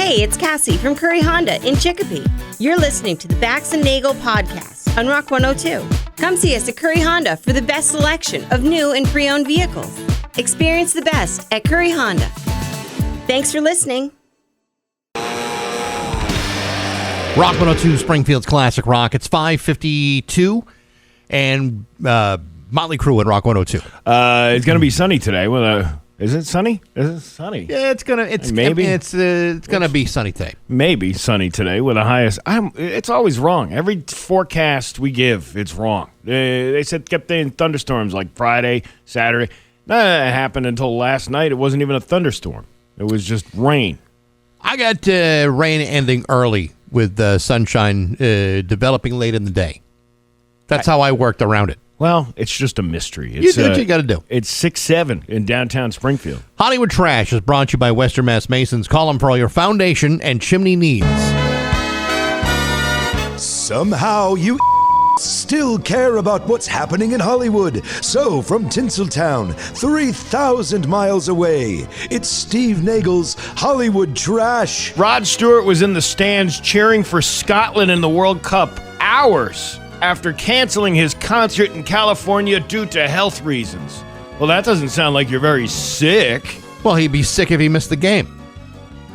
Hey, it's Cassie from Curry Honda in Chicopee. You're listening to the Bax and Nagle podcast on Rock 102. Come see us at Curry Honda for the best selection of new and pre-owned vehicles. Experience the best at Curry Honda. Thanks for listening. Rock 102, Springfield's Classic Rock. It's 5:52, and Motley Crue at Rock 102. It's going to be sunny today. Is it sunny? Is it sunny? Yeah, it's gonna be sunny today. Maybe sunny today with a highest. It's always wrong. Every forecast we give, it's wrong. They kept saying thunderstorms like Friday, Saturday. That happened until last night. It wasn't even a thunderstorm. It was just rain. I got rain ending early with sunshine developing late in the day. That's how I worked around it. Well, it's just a mystery. You do what you got to do. It's 6-7 in downtown Springfield. Hollywood Trash is brought to you by Western Mass Masons. Call them for all your foundation and chimney needs. Somehow you still care about what's happening in Hollywood. So, from Tinseltown, 3,000 miles away, it's Steve Nagle's Hollywood Trash. Rod Stewart was in the stands cheering for Scotland in the World Cup hours after canceling his concert in California due to health reasons. Well, that doesn't sound like you're very sick. Well, he'd be sick if he missed the game.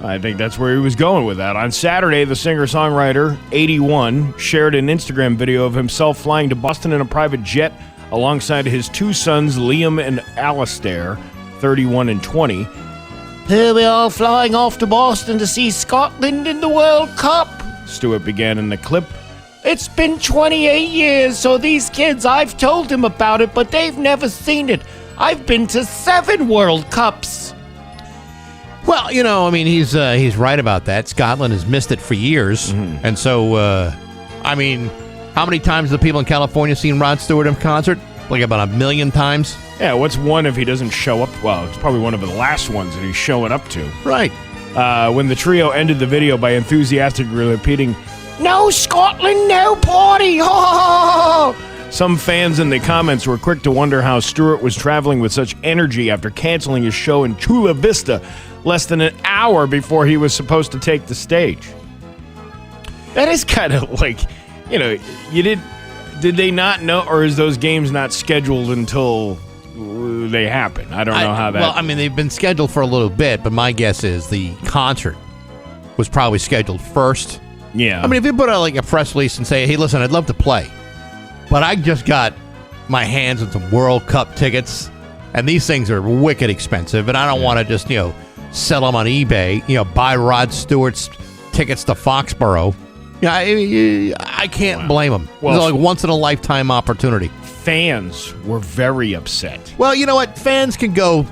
I think that's where he was going with that. On Saturday, the singer-songwriter, 81, shared an Instagram video of himself flying to Boston in a private jet alongside his two sons, Liam and Alistair, 31 and 20. Here we are flying off to Boston to see Scotland in the World Cup, Stewart began in the clip. It's been 28 years, so these kids, I've told them about it, but they've never seen it. I've been to 7 World Cups. Well, he's right about that. Scotland has missed it for years. Mm-hmm. And so, how many times have the people in California seen Rod Stewart in concert? Like about 1 million times? Yeah, what's one if he doesn't show up? Well, it's probably one of the last ones that he's showing up to. Right. When the trio ended the video by enthusiastically repeating, "No Scotland, no party!" Ho, ho, ho, ho. Some fans in the comments were quick to wonder how Stewart was traveling with such energy after canceling his show in Chula Vista less than an hour before he was supposed to take the stage. That is kind of like, did they not know, or is those games not scheduled until they happen? I don't know how that... Well, they've been scheduled for a little bit, but my guess is the concert was probably scheduled first. Yeah. If you put out like a press release and say, hey, listen, I'd love to play, but I just got my hands on some World Cup tickets, and these things are wicked expensive, and I don't want to just, sell them on eBay, buy Rod Stewart's tickets to Foxborough. I can't blame them. Well, it's like once-in-a-lifetime opportunity. Fans were very upset. Well, you know what? Fans can go,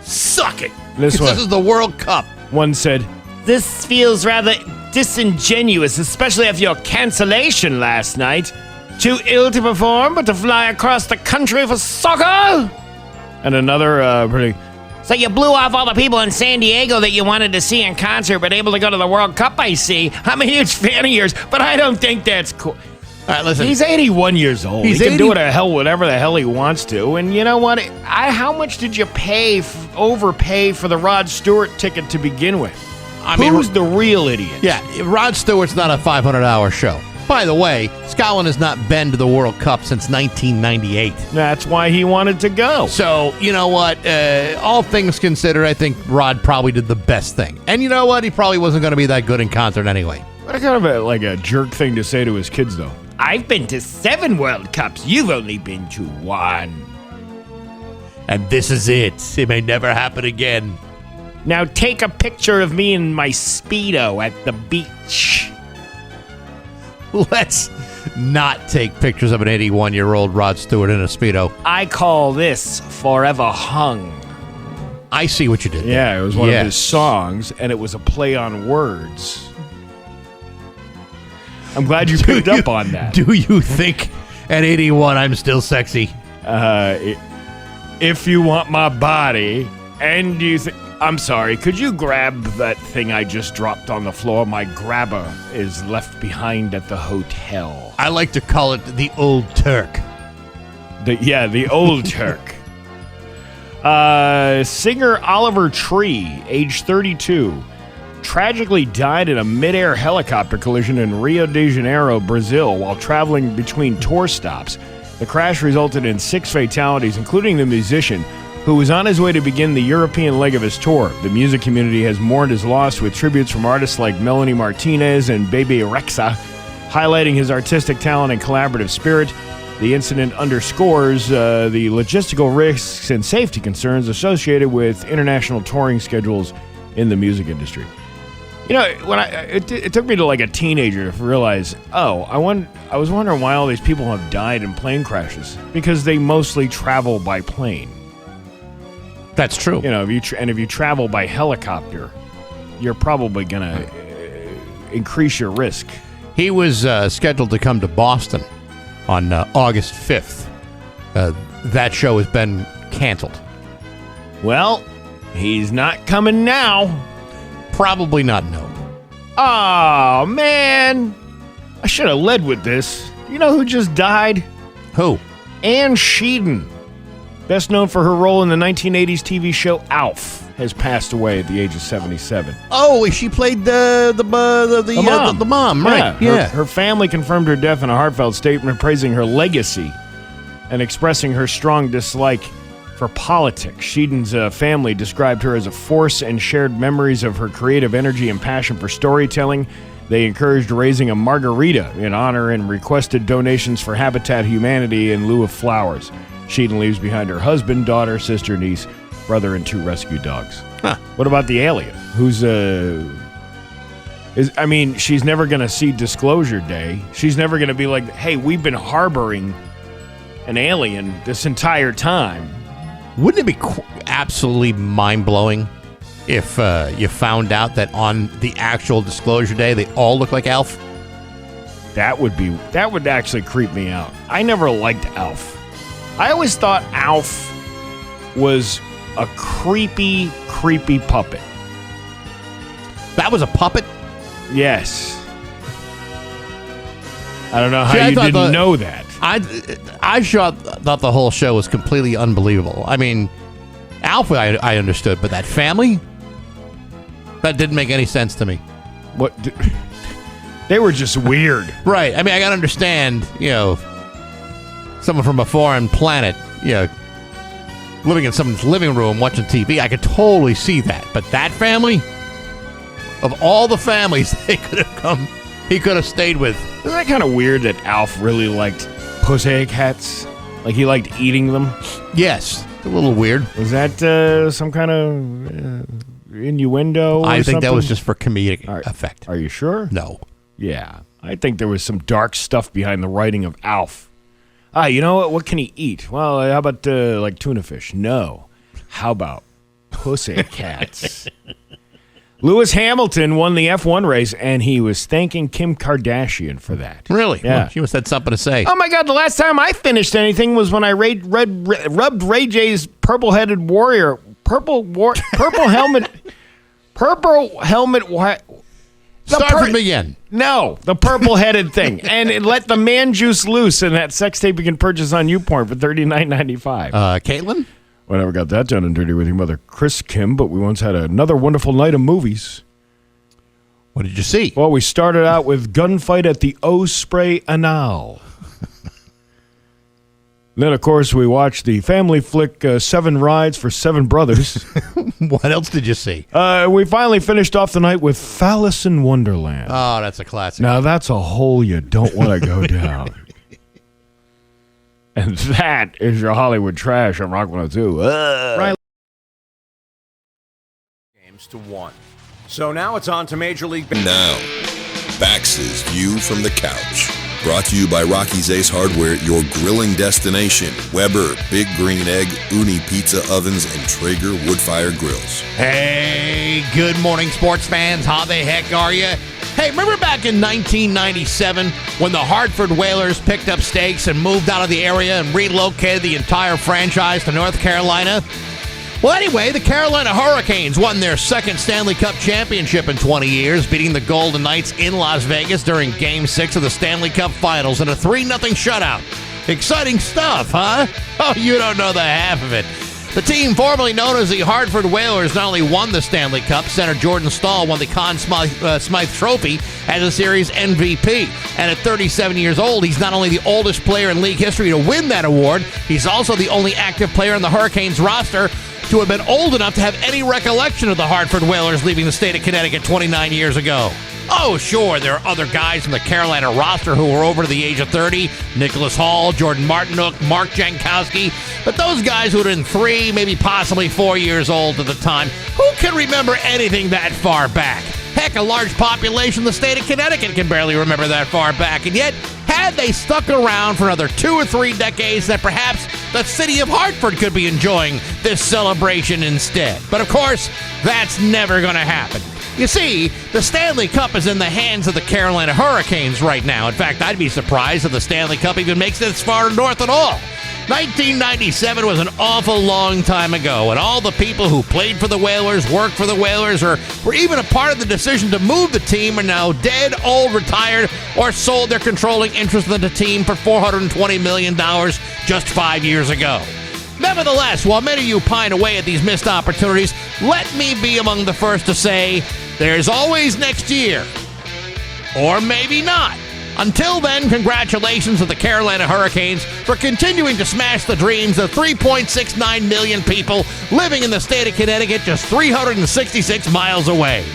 suck it. This is the World Cup. One said, "This feels rather disingenuous, especially after your cancellation last night. Too ill to perform, but to fly across the country for soccer?" And another So you blew off all the people in San Diego that you wanted to see in concert, but able to go to the World Cup, I see. I'm a huge fan of yours, but I don't think that's cool. All right, listen. He's 81 years old. He can do whatever the hell he wants to. And you know what? How much did you overpay for the Rod Stewart ticket to begin with? Who's the real idiot? Yeah, Rod Stewart's not a $500 show. By the way, Scotland has not been to the World Cup since 1998. That's why he wanted to go. So, you know what? All things considered, I think Rod probably did the best thing. And you know what? He probably wasn't going to be that good in concert anyway. What kind of a jerk thing to say to his kids, though? I've been to 7 World Cups. You've only been to 1. And this is it. It may never happen again. Now take a picture of me in my Speedo at the beach. Let's not take pictures of an 81-year-old Rod Stewart in a Speedo. I call this Forever Hung. I see what you did there. Yeah, it was one of his songs, and it was a play on words. I'm glad you picked up on that. Do you think at 81 I'm still sexy? If you want my body, and you think... I'm sorry, could you grab that thing I just dropped on the floor? My grabber is left behind at the hotel. I like to call it the Old Turk. The Old Turk. Singer Oliver Tree, age 32, tragically died in a mid-air helicopter collision in Rio de Janeiro, Brazil, while traveling between tour stops. The crash resulted in 6 fatalities, including the musician, who was on his way to begin the European leg of his tour. The music community has mourned his loss with tributes from artists like Melanie Martinez and Bebe Rexha, highlighting his artistic talent and collaborative spirit. The incident underscores the logistical risks and safety concerns associated with international touring schedules in the music industry. You know, when it took me to like a teenager to realize, I was wondering why all these people have died in plane crashes, because they mostly travel by plane. That's true. You know, if you travel by helicopter, you're probably gonna increase your risk. He was scheduled to come to Boston on August 5th. That show has been canceled. Well, he's not coming now. Probably not, no. Oh, man. I should have led with this. You know who just died? Who? Anne Sheedon, best known for her role in the 1980s TV show Alf, has passed away at the age of 77. Oh, she played the mom, right? Yeah. Her family confirmed her death in a heartfelt statement praising her legacy and expressing her strong dislike for politics. Sheedon's family described her as a force and shared memories of her creative energy and passion for storytelling. They encouraged raising a margarita in honor and requested donations for Habitat Humanity in lieu of flowers. Sheedon leaves behind her husband, daughter, sister, niece, brother, and 2 rescue dogs. Huh. What about the alien? Who's she's never going to see Disclosure Day. She's never going to be like, hey, we've been harboring an alien this entire time. Wouldn't it be absolutely mind-blowing if you found out that on the actual Disclosure Day, they all look like Alf? That would actually creep me out. I never liked Alf. I always thought Alf was a creepy puppet. That was a puppet? Yes. I don't know how you didn't know that. I thought the whole show was completely unbelievable. I mean, Alf, I understood, but that family? That didn't make any sense to me. What? They were just weird. Right. I mean, I got to understand, someone from a foreign planet, living in someone's living room watching TV. I could totally see that. But that family, of all the families he could have stayed with. Isn't that kind of weird that Alf really liked pussycats? Like he liked eating them? Yes. A little weird. Was that some kind of innuendo or I think something? that was just for comedic effect. Are you sure? No. Yeah. I think there was some dark stuff behind the writing of Alf. You know what? What can he eat? Well, how about like tuna fish? No. How about pussycats? Lewis Hamilton won the F1 race, and he was thanking Kim Kardashian for that. Really? Yeah. Well, she must have had something to say. Oh, my God. The last time I finished anything was when I rubbed Ray J's purple-headed warrior. Purple helmet. Start from the beginning. No, the purple-headed thing. And it let the man juice loose in that sex tape you can purchase on YouPorn for $39.95. Caitlin? Well, I never got that done and dirty with your mother, Chris Kim, but we once had another wonderful night of movies. What did you see? Well, we started out with Gunfight at the Osprey Anal. Then, of course, we watched the family flick 7 Rides for 7 Brothers. What else did you see? We finally finished off the night with Phallus in Wonderland. Oh, that's a classic. Now, that's a hole you don't want to go down. And that is your Hollywood trash on Rock 102. Right. Games to 1. So now it's on to Major League Baseball. Now, Bax's View from the Couch. Brought to you by Rocky's Ace Hardware, your grilling destination. Weber, Big Green Egg, Uni Pizza Ovens, and Traeger Woodfire Grills. Hey, good morning, sports fans. How the heck are you? Hey, remember back in 1997 when the Hartford Whalers picked up stakes and moved out of the area and relocated the entire franchise to North Carolina? Well, anyway, the Carolina Hurricanes won their second Stanley Cup championship in 20 years, beating the Golden Knights in Las Vegas during Game 6 of the Stanley Cup Finals in a 3-0 shutout. Exciting stuff, huh? Oh, you don't know the half of it. The team formerly known as the Hartford Whalers not only won the Stanley Cup, center Jordan Staal won the Conn Smythe Trophy as a series MVP. And at 37 years old, he's not only the oldest player in league history to win that award, he's also the only active player on the Hurricanes roster to have been old enough to have any recollection of the Hartford Whalers leaving the state of Connecticut 29 years ago. Oh, sure, there are other guys from the Carolina roster who were over the age of 30. Nicholas Hall, Jordan Martinook, Mark Jankowski. But those guys who had been 3, maybe possibly 4 years old at the time, who can remember anything that far back? Heck, a large population in the state of Connecticut can barely remember that far back. And yet, had they stuck around for another 2 or 3 decades, that perhaps the city of Hartford could be enjoying this celebration instead. But of course, that's never going to happen. You see, the Stanley Cup is in the hands of the Carolina Hurricanes right now. In fact, I'd be surprised if the Stanley Cup even makes it this far north at all. 1997 was an awful long time ago, and all the people who played for the Whalers, worked for the Whalers, or were even a part of the decision to move the team are now dead, old, retired, or sold their controlling interest in the team for $420 million just 5 years ago. Nevertheless, while many of you pine away at these missed opportunities, let me be among the first to say, there's always next year. Or maybe not. Until then, congratulations to the Carolina Hurricanes for continuing to smash the dreams of 3.69 million people living in the state of Connecticut just 366 miles away.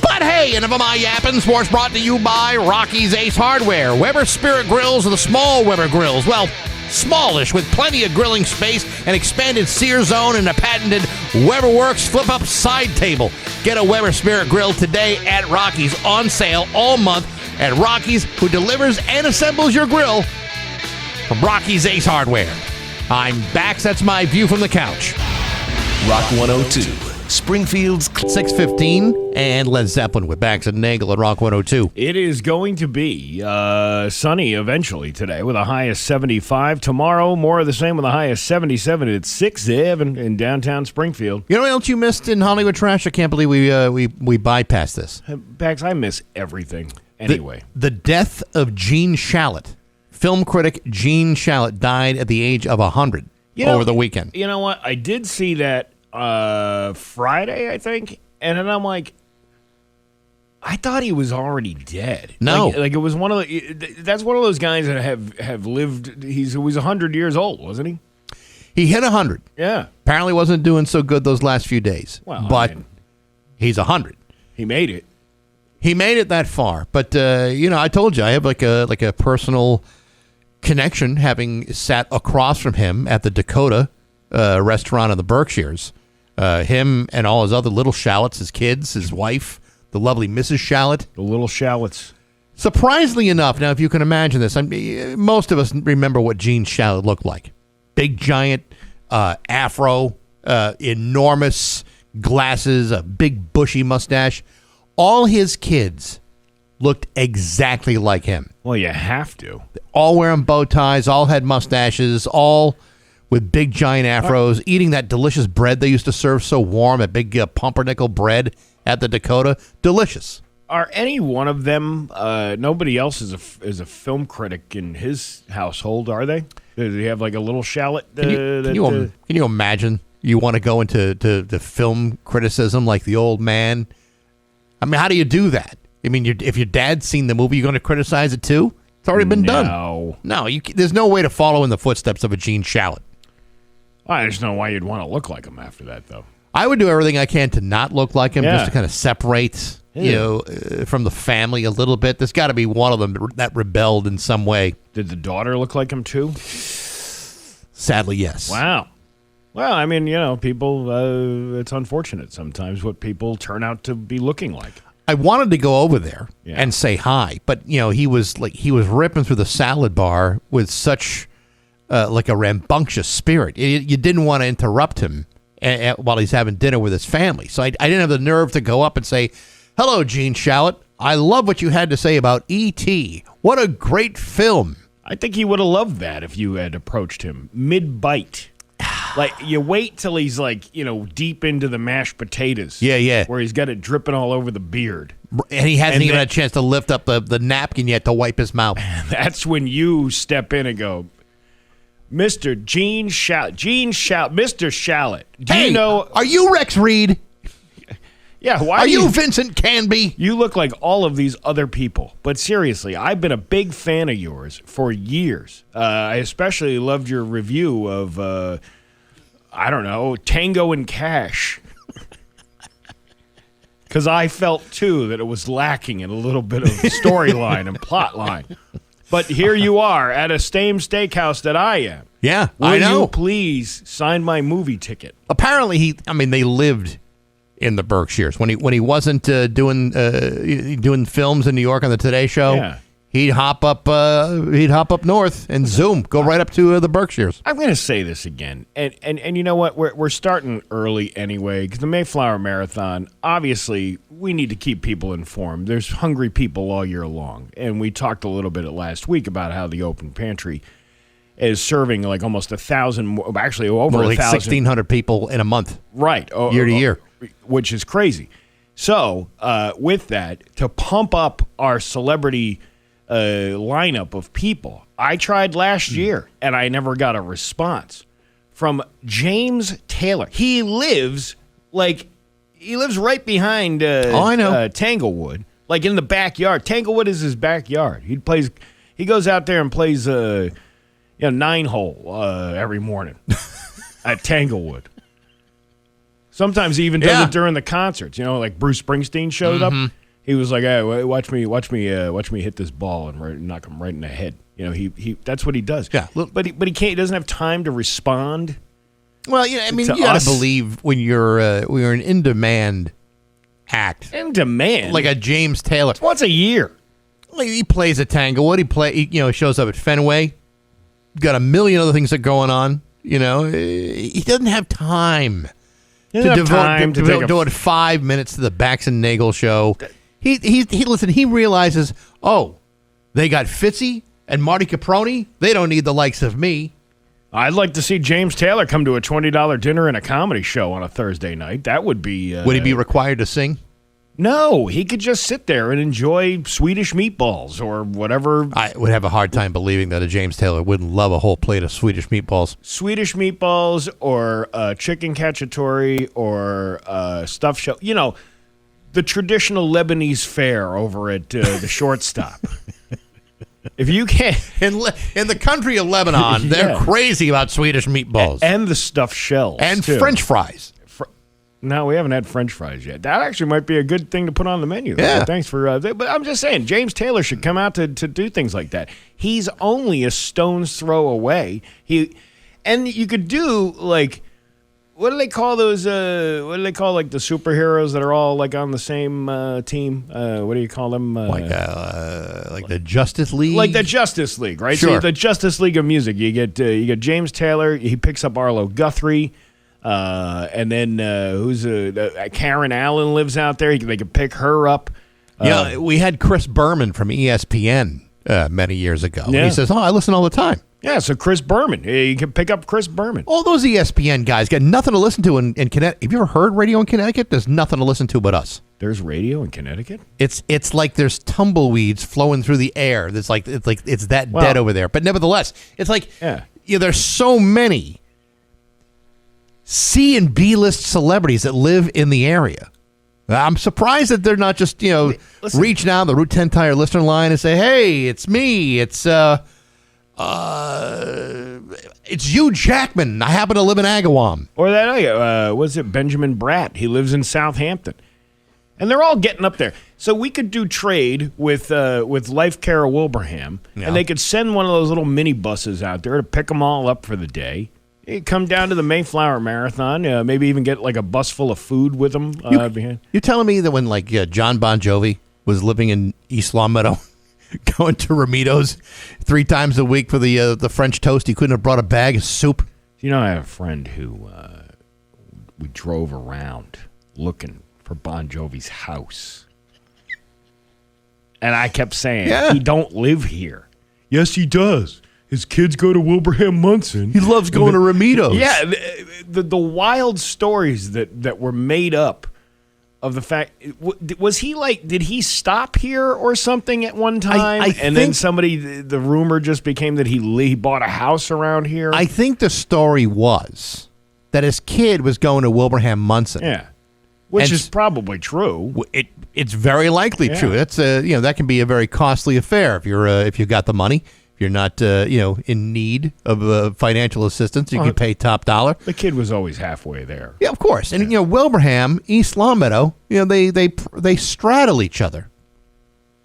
But hey, enough of my yapping. Sports brought to you by Rocky's Ace Hardware. Weber Spirit Grills are the small Weber grills. Well, smallish with plenty of grilling space, an expanded sear zone, and a patented WeberWorks flip-up side table. Get a Weber Spirit Grill today at Rocky's, on sale all month at Rocky's, who delivers and assembles your grill from Rocky's Ace Hardware. I'm Bax. That's my view from the couch. Rock 102, Springfield's 6:15 and Led Zeppelin with Bax and Nagle at Rock 102. It is going to be sunny eventually today with a high of 75. Tomorrow, more of the same with a high of 77. It's 6-7 in downtown Springfield. You know what else you missed in Hollywood Trash? I can't believe we bypassed this. Bax, I miss everything. Anyway. The death of Gene Shalit. Film critic Gene Shalit died at the age of 100 over the weekend. You know what? I did see that Friday, I think, and then I'm like, I thought he was already dead. No, like it was one of the. That's one of those guys that have lived. He was 100 years old, wasn't he? He hit 100. Yeah. Apparently, wasn't doing so good those last few days. Well, but he's 100. He made it. He made it that far. But I told you I have like a personal connection, having sat across from him at the Dakota restaurant in the Berkshires. Him and all his other little Shallots, his kids, his wife, the lovely Mrs. Shalit. The little Shallots. Surprisingly enough, now if you can imagine this, most of us remember what Gene Shalit looked like. Big, giant afro, enormous glasses, a big bushy mustache. All his kids looked exactly like him. Well, you have to. All wearing bow ties, all had mustaches, all with big, giant afros, eating that delicious bread they used to serve so warm, that big pumpernickel bread at the Dakota. Delicious. Are any one of them, nobody else is a film critic in his household, are they? Does he have like a little Shalit? Can you imagine you want to go into to film criticism like the old man? I mean, how do you do that? I mean, if your dad's seen the movie, you're going to criticize it too? It's already been done. No, there's no way to follow in the footsteps of a Gene Shalit. I just don't know why you'd want to look like him after that, though. I would do everything I can to not look like him, just to kind of separate, from the family a little bit. There's got to be one of them that rebelled in some way. Did the daughter look like him too? Sadly, yes. Wow. Well, I mean, people, it's unfortunate sometimes what people turn out to be looking like. I wanted to go over there and say hi, but he was ripping through the salad bar with such like a rambunctious spirit. You didn't want to interrupt him while he's having dinner with his family. So I didn't have the nerve to go up and say, "Hello, Gene Shalit. I love what you had to say about E.T. What a great film." I think he would have loved that if you had approached him mid-bite. Like, you wait till he's, deep into the mashed potatoes. Yeah. Where he's got it dripping all over the beard. And he hasn't even had a chance to lift up the napkin yet to wipe his mouth. That's when you step in and go, Mr. Gene Shalit. Mr. Shalit. Do Hey, you know? are you Rex Reed? Yeah, why Are you Vincent Canby? You look like all of these other people. But seriously, I've been a big fan of yours for years. I especially loved your review of, Tango and Cash. Because I felt, too, that it was lacking in a little bit of storyline and plot line. But here you are at a same steakhouse that I am. Yeah, Will I know. you please sign my movie ticket? Apparently, they lived in the Berkshires when he wasn't doing films in New York on the Today Show. Yeah. He'd hop up north and zoom, go right up to the Berkshires. I'm going to say this again, and you know what? We're starting early anyway because the Mayflower Marathon. Obviously, we need to keep people informed. There's hungry people all year long, and we talked a little bit last week about how the open pantry is serving like almost 1,000, actually over 1,000, 1,600 people in a month, right? Year to year, which is crazy. So, with that, to pump up our celebrity lineup of people, I tried last year, and I never got a response from James Taylor. He lives right behind I know. Tanglewood, like in the backyard. Tanglewood is his backyard. He goes out there and plays 9-hole every morning at Tanglewood. Sometimes he even does it during the concerts. Like Bruce Springsteen showed up. He was like, "Hey, watch me hit this ball and knock him right in the head." He that's what he does. Yeah, but he can't. He doesn't have time to respond. Well, you gotta believe when you're an in-demand act, In demand, like a James Taylor. once a year. Like, he plays at Tanglewood. He shows up at Fenway. Got a million other things that are going on. He doesn't have time to devote 5 minutes to the Bax and Nagle show. He realizes, they got Fitzy and Marty Caproni. They don't need the likes of me. I'd like to see James Taylor come to a $20 dinner and a comedy show on a Thursday night. That would be... Would he be required to sing? No, he could just sit there and enjoy Swedish meatballs or whatever. I would have a hard time believing that a James Taylor wouldn't love a whole plate of Swedish meatballs. Swedish meatballs or chicken cacciatore or stuffed shell. The traditional Lebanese fare over at the Shortstop. If you can't... In the country of Lebanon, they're crazy about Swedish meatballs. And the stuffed shells. And too. French fries. No, we haven't had French fries yet. That actually might be a good thing to put on the menu. Though. Yeah. Thanks for but I'm just saying, James Taylor should come out to do things like that. He's only a stone's throw away. And you could do, like, what do they call those, like the superheroes that are all, like, on the same team? What do you call them? Like the Justice League? Like the Justice League, right? Sure. So the Justice League of music. You get James Taylor. He picks up Arlo Guthrie. And then Karen Allen lives out there. They could pick her up. We had Chris Berman from ESPN many years ago. Yeah. He says, I listen all the time. Yeah, so Chris Berman. You can pick up Chris Berman. All those ESPN guys got nothing to listen to in Connecticut. Have you ever heard radio in Connecticut? There's nothing to listen to but us. There's radio in Connecticut? It's like there's tumbleweeds flowing through the air. It's that dead over there. But nevertheless, it's like there's so many C and B list celebrities that live in the area. I'm surprised that they're not just reaching out the Route 10 Tire listener line and say, "Hey, it's me. It's Hugh Jackman. I happen to live in Agawam." Or that was it Benjamin Bratt? He lives in Southampton, and they're all getting up there. So we could do trade with Life Care of Wilbraham, and they could send one of those little mini buses out there to pick them all up for the day. You come down to the Mayflower Marathon, maybe even get like a bus full of food with them. You're telling me that when John Bon Jovi was living in East Longmeadow, going to Ramito's 3 times a week for the French toast, he couldn't have brought a bag of soup? I have a friend who we drove around looking for Bon Jovi's house. And I kept saying, he don't live here. Yes, he does. His kids go to Wilbraham Munson. He loves going to Ramito's. Yeah, the wild stories that were made up of the fact, was he like, did he stop here or something at one time? And then the rumor just became that he bought a house around here? I think the story was that his kid was going to Wilbraham Munson. Yeah. Which is probably true. It's very likely true. That's that can be a very costly affair if you've got the money. If you're not in need of financial assistance, you can pay top dollar. The kid was always halfway there. Yeah, of course. And Wilbraham, East Longmeadow, they straddle each other.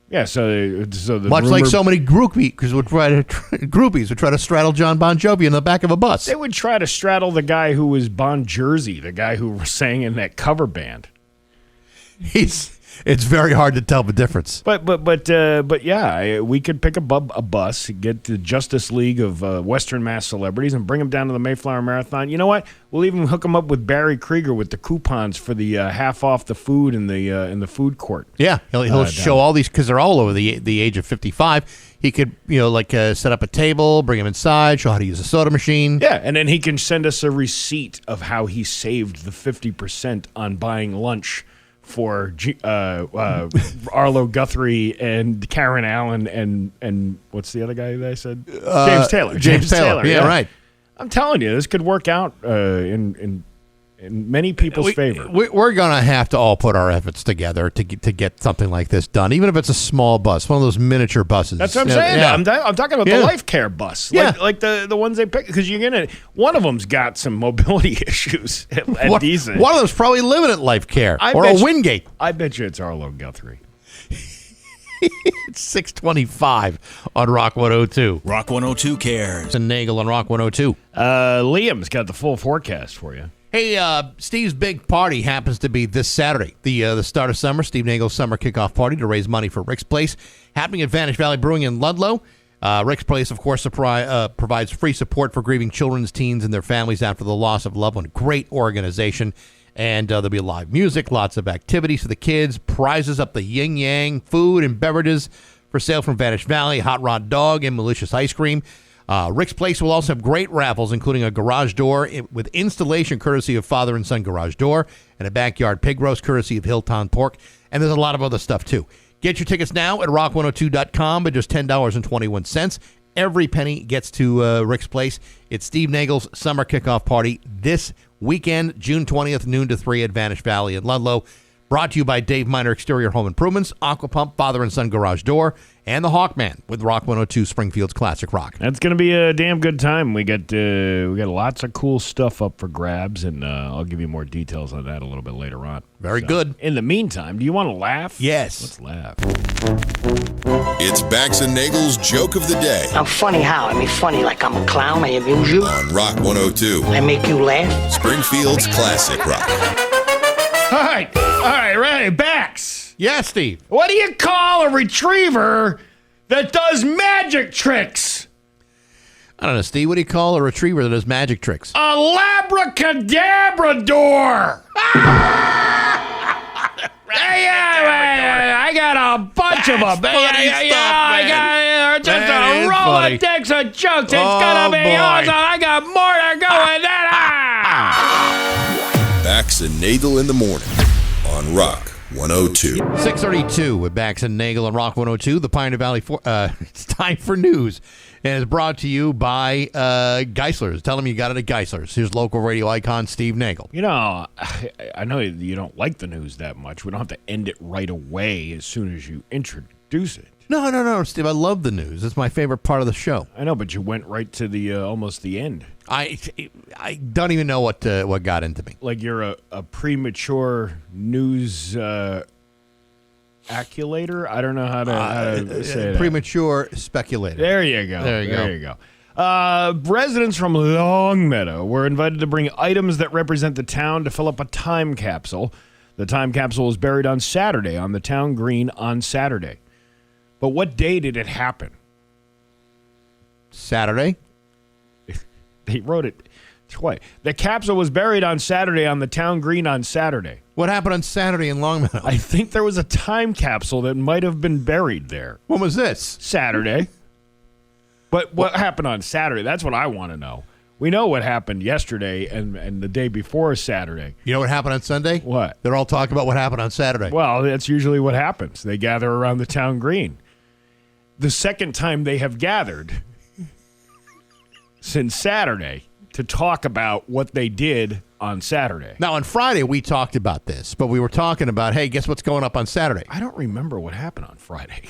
Yeah, so the much like so many groupies would try to straddle John Bon Jovi in the back of a bus. They would try to straddle the guy who was Bon Jersey, the guy who sang in that cover band. It's very hard to tell the difference. But yeah, we could pick a bus, get the Justice League of Western Mass celebrities, and bring them down to the Mayflower Marathon. You know what? We'll even hook them up with Barry Krieger with the coupons for the half off the food in the food court. Yeah, he'll show all these because they're all over the age of 55. He could set up a table, bring them inside, show how to use a soda machine. Yeah, and then he can send us a receipt of how he saved the 50% on buying lunch for Arlo Guthrie and Karen Allen and what's the other guy that I said? James Taylor. James Taylor. Yeah, right. I'm telling you, this could work out in many people's favor. We're going to have to all put our efforts together to get something like this done, even if it's a small bus, one of those miniature buses. That's what I'm saying. Yeah. I'm talking about the Life Care bus, like the ones they pick, because one of them's got some mobility issues at decent. One of them's probably living at Life Care or a Wingate. I bet you it's Arlo Guthrie. It's 625 on Rock 102. Rock 102 cares. And Nagle on Rock 102. Liam's got the full forecast for you. Hey, Steve's big party happens to be this Saturday, the start of summer. Steve Nagle's summer kickoff party to raise money for Rick's Place, happening at Vantage Valley Brewing in Ludlow. Rick's Place, of course, provides free support for grieving children's teens and their families after the loss of a loved one. Great organization. And there'll be live music, lots of activities for the kids, prizes up the yin-yang, food and beverages for sale from Vantage Valley, hot rod dog, and malicious ice cream. Rick's Place will also have great raffles, including a garage door with installation courtesy of Father and Son Garage Door and a backyard pig roast courtesy of Hilltown Pork. And there's a lot of other stuff, too. Get your tickets now at rock102.com at just $10.21. Every penny gets to Rick's Place. It's Steve Nagle's summer kickoff party this weekend, June 20th, noon to 3 at Vantage Valley in Ludlow. Brought to you by Dave Miner Exterior Home Improvements, Aqua Pump, Father and Son Garage Door, and the Hawkman with Rock 102 Springfield's Classic Rock. That's going to be a damn good time. We got lots of cool stuff up for grabs, and I'll give you more details on that a little bit later on. Very good. In the meantime, do you want to laugh? Yes. Let's laugh. It's Bax and Nagle's Joke of the Day I'm funny how? I mean funny like I'm a clown, I amuse you, on Rock 102, I make you laugh. Springfield's Classic Rock. All right, ready, Bax. Yeah, Steve. What do you call a retriever that does magic tricks? I don't know, Steve. What do you call a retriever that does magic tricks? A labracadabrador. I got a bunch of them. I got just a Rolodex of jokes. It's gonna be awesome. I got more to go with that. Bax and Nagle in the morning on Rock 102. 6:32 with Bax and Nagle on Rock 102. The Pioneer Valley. It's time for news, and it's brought to you by Geisler's. Tell them you got it at Geisler's. Here's local radio icon Steve Nagle. You know, I know you don't like the news that much. We don't have to end it right away as soon as you introduce it. No, Steve. I love the news. It's my favorite part of the show. I know, but you went right to the almost the end. I don't even know what got into me. Like you're a premature news acculator. I don't know how to say that. Premature speculator. There you go. There you go. Residents from Longmeadow were invited to bring items that represent the town to fill up a time capsule. The time capsule was buried on Saturday on the town green on Saturday. But what day did it happen? Saturday. They wrote it twice. The capsule was buried on Saturday on the town green on Saturday. What happened on Saturday in Longmeadow? I think there was a time capsule that might have been buried there. When was this? Saturday. But what happened on Saturday? That's what I want to know. We know what happened yesterday and the day before Saturday. You know what happened on Sunday? What? They're all talking about what happened on Saturday. Well, that's usually what happens. They gather around the town green. The second time they have gathered since Saturday to talk about what they did on Saturday. Now, on Friday, we talked about this, but we were talking about, hey, guess what's going up on Saturday? I don't remember what happened on Friday.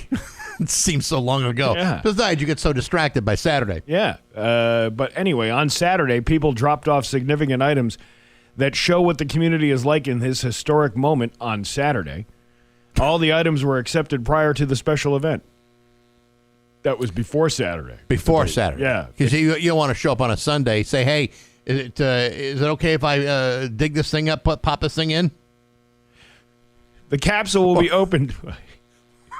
It seems so long ago. Yeah. Besides, you get so distracted by Saturday. Yeah. But anyway, on Saturday, people dropped off significant items that show what the community is like in this historic moment on Saturday. All the items were accepted prior to the special event. That was before Saturday. Before Saturday. Yeah. Because you don't want to show up on a Sunday, say, hey, is it okay if I dig this thing up, pop this thing in? The capsule will be opened.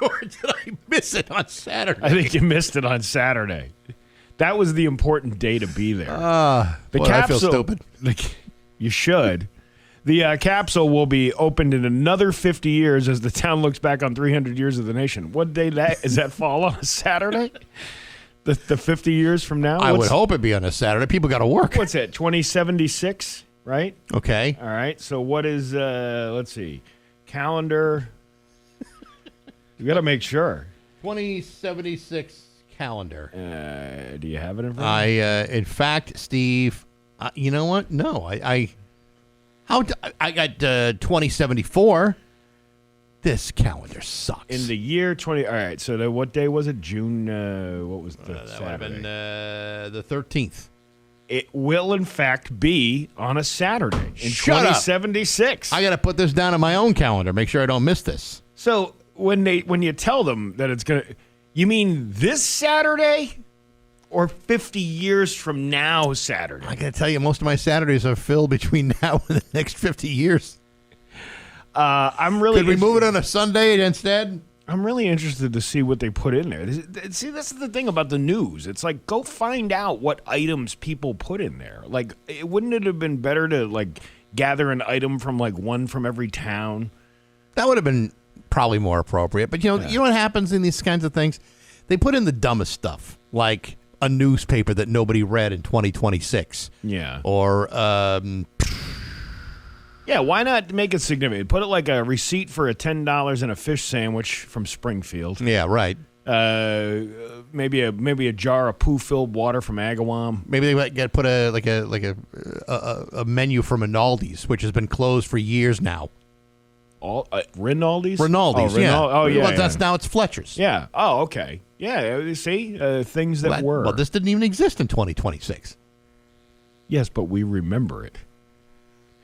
Or did I miss it on Saturday? I think you missed it on Saturday. That was the important day to be there. Boy, I feel stupid. You should. The capsule will be opened in another 50 years as the town looks back on 300 years of the nation. What day does that fall on? A Saturday? The 50 years from now? I would hope it'd be on a Saturday. People got to work. What's that, 2076, right? Okay. All right. So what is, let's see, calendar. You got to make sure. 2076 calendar. Do you have it in front of you? In fact, Steve, you know what? No, I got 2074. This calendar sucks. In the year 20. All right. So what day was it? June. What was the that Saturday? would have been the 13th. It will, in fact, be on a Saturday in Shut up. 2076. I got to put this down on my own calendar. Make sure I don't miss this. So when you tell them that it's gonna, you mean this Saturday, or 50 years from now Saturday? I got to tell you, most of my Saturdays are filled between now and the next 50 years. I'm really. Could we move it on a Sunday instead? I'm really interested to see what they put in there. See, this is the thing about the news. It's like, go find out what items people put in there. Like, wouldn't it have been better to, like, gather an item from, like, one from every town? That would have been probably more appropriate. But, you know what happens in these kinds of things? They put in the dumbest stuff, like a newspaper that nobody read in 2026. Yeah. Or, yeah, why not make it significant? Put it like a receipt for a $10 and a fish sandwich from Springfield. yeah, right. Maybe a jar of poo-filled water from Agawam. Maybe they might put a menu from Rinaldi's, which has been closed for years now. Rinaldi's? Rinaldi's, oh, yeah. Oh, yeah. Well, that's now it's Fletcher's. Yeah. Oh, okay. Yeah, you see? Things that were. Well, this didn't even exist in 2026. Yes, but we remember it.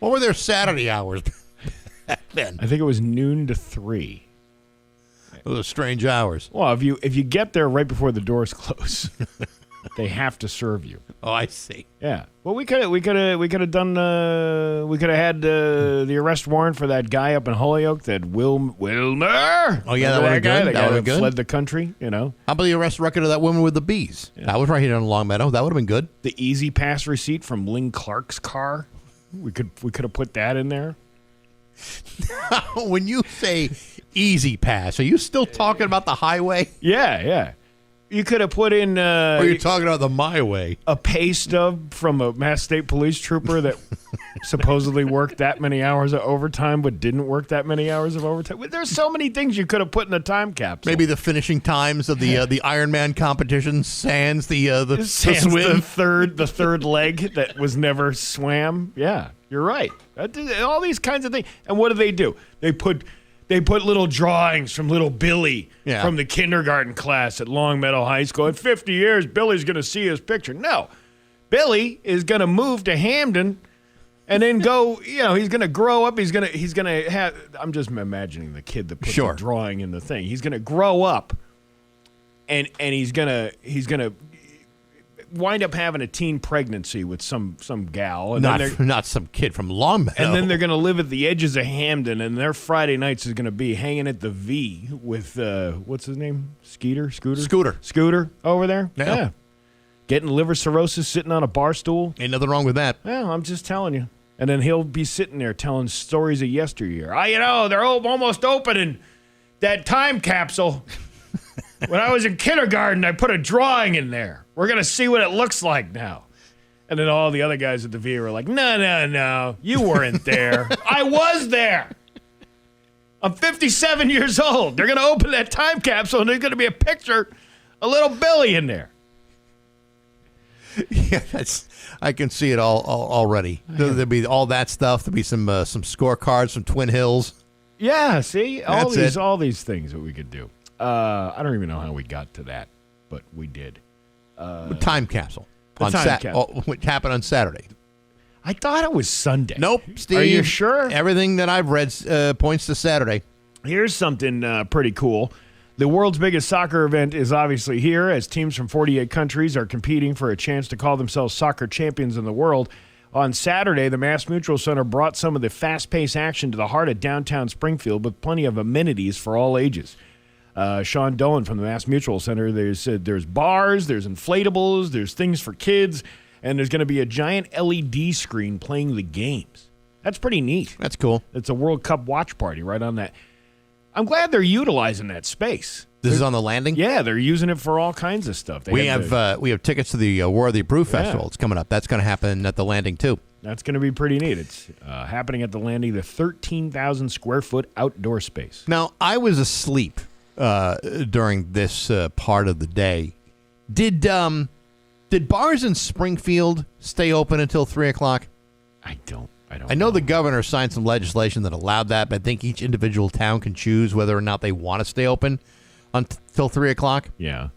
What were their Saturday hours back then? I think it was noon to 3. Those strange hours. Well, if you get there right before the doors close, they have to serve you. Oh, I see. Yeah. Well, we could have done. We could have had the arrest warrant for that guy up in Holyoke, that Wilmer. Oh yeah, that would have guy, good. that That would have good. fled the country. You know, How about the arrest record of that woman with the bees? Yeah. That was right here in Longmeadow. That would have been good. the Easy Pass receipt from Lynn Clark's car. We could have put that in there. When you say Easy Pass, are you still talking about the highway? Yeah. You could have put in Or are you talking about the My Way? a pay stub from a Mass State Police trooper that supposedly worked that many hours of overtime but didn't work that many hours of overtime. There's so many things you could have put in the time capsule. Maybe the finishing times of the Ironman competition, sans the Sans swim. the third leg that was never swam. Yeah, you're right. All these kinds of things. And what do? They put little drawings from little Billy from the kindergarten class at Longmeadow High School. In 50 years, Billy's going to see his picture. No, Billy is going to move to Hamden and then go. He's going to grow up. He's going to have. I'm just imagining the kid that put the drawing in the thing. He's going to grow up, and he's going to wind up having a teen pregnancy with some gal. And Not some kid from Longmeadow. and then they're going to live at the edges of Hamden, and their Friday nights is going to be hanging at the V with, what's his name? Scooter over there? Yeah. Getting liver cirrhosis, sitting on a bar stool. Ain't nothing wrong with that. Yeah, I'm just telling you. And then he'll be sitting there telling stories of yesteryear. They're almost opening that time capsule. When I was in kindergarten, I put a drawing in there. We're going to see what it looks like now. And And then all the other guys at the VA were like, no, you weren't there. I was there. I'm 57 years old. They're going to open that time capsule, and there's going to be a picture of little Billy in there. Yeah, I can see it all already. There'll be all that stuff. There'll be some scorecards from Twin Hills. Yeah, see? That's all these things that we could do. I don't even know how we got to that, but we did. Time capsule. Which happened on Saturday. I thought it was Sunday. Nope, Steve. Are you sure? Everything that I've read points to Saturday. Here's something pretty cool. The world's biggest soccer event is obviously here, as teams from 48 countries are competing for a chance to call themselves soccer champions in the world. On Saturday, the Mass Mutual Center brought some of the fast-paced action to the heart of downtown Springfield with plenty of amenities for all ages. Sean Dolan from the Mass Mutual Center, they said there's bars, there's inflatables, there's things for kids, and there's going to be a giant LED screen playing the games. That's pretty neat. That's cool. It's a World Cup watch party right on that. I'm glad they're utilizing that space. This is on the landing? Yeah, they're using it for all kinds of stuff. We have tickets to the Worthy Brew Festival. It's coming up. That's going to happen at the landing, too. That's going to be pretty neat. It's happening at the landing, the 13,000 square foot outdoor space. Now, I was asleep during this part of the day. Did bars in Springfield stay open until 3 o'clock? I don't I know the governor signed some legislation that allowed that, but I think each individual town can choose whether or not they want to stay open until 3 o'clock. Yeah.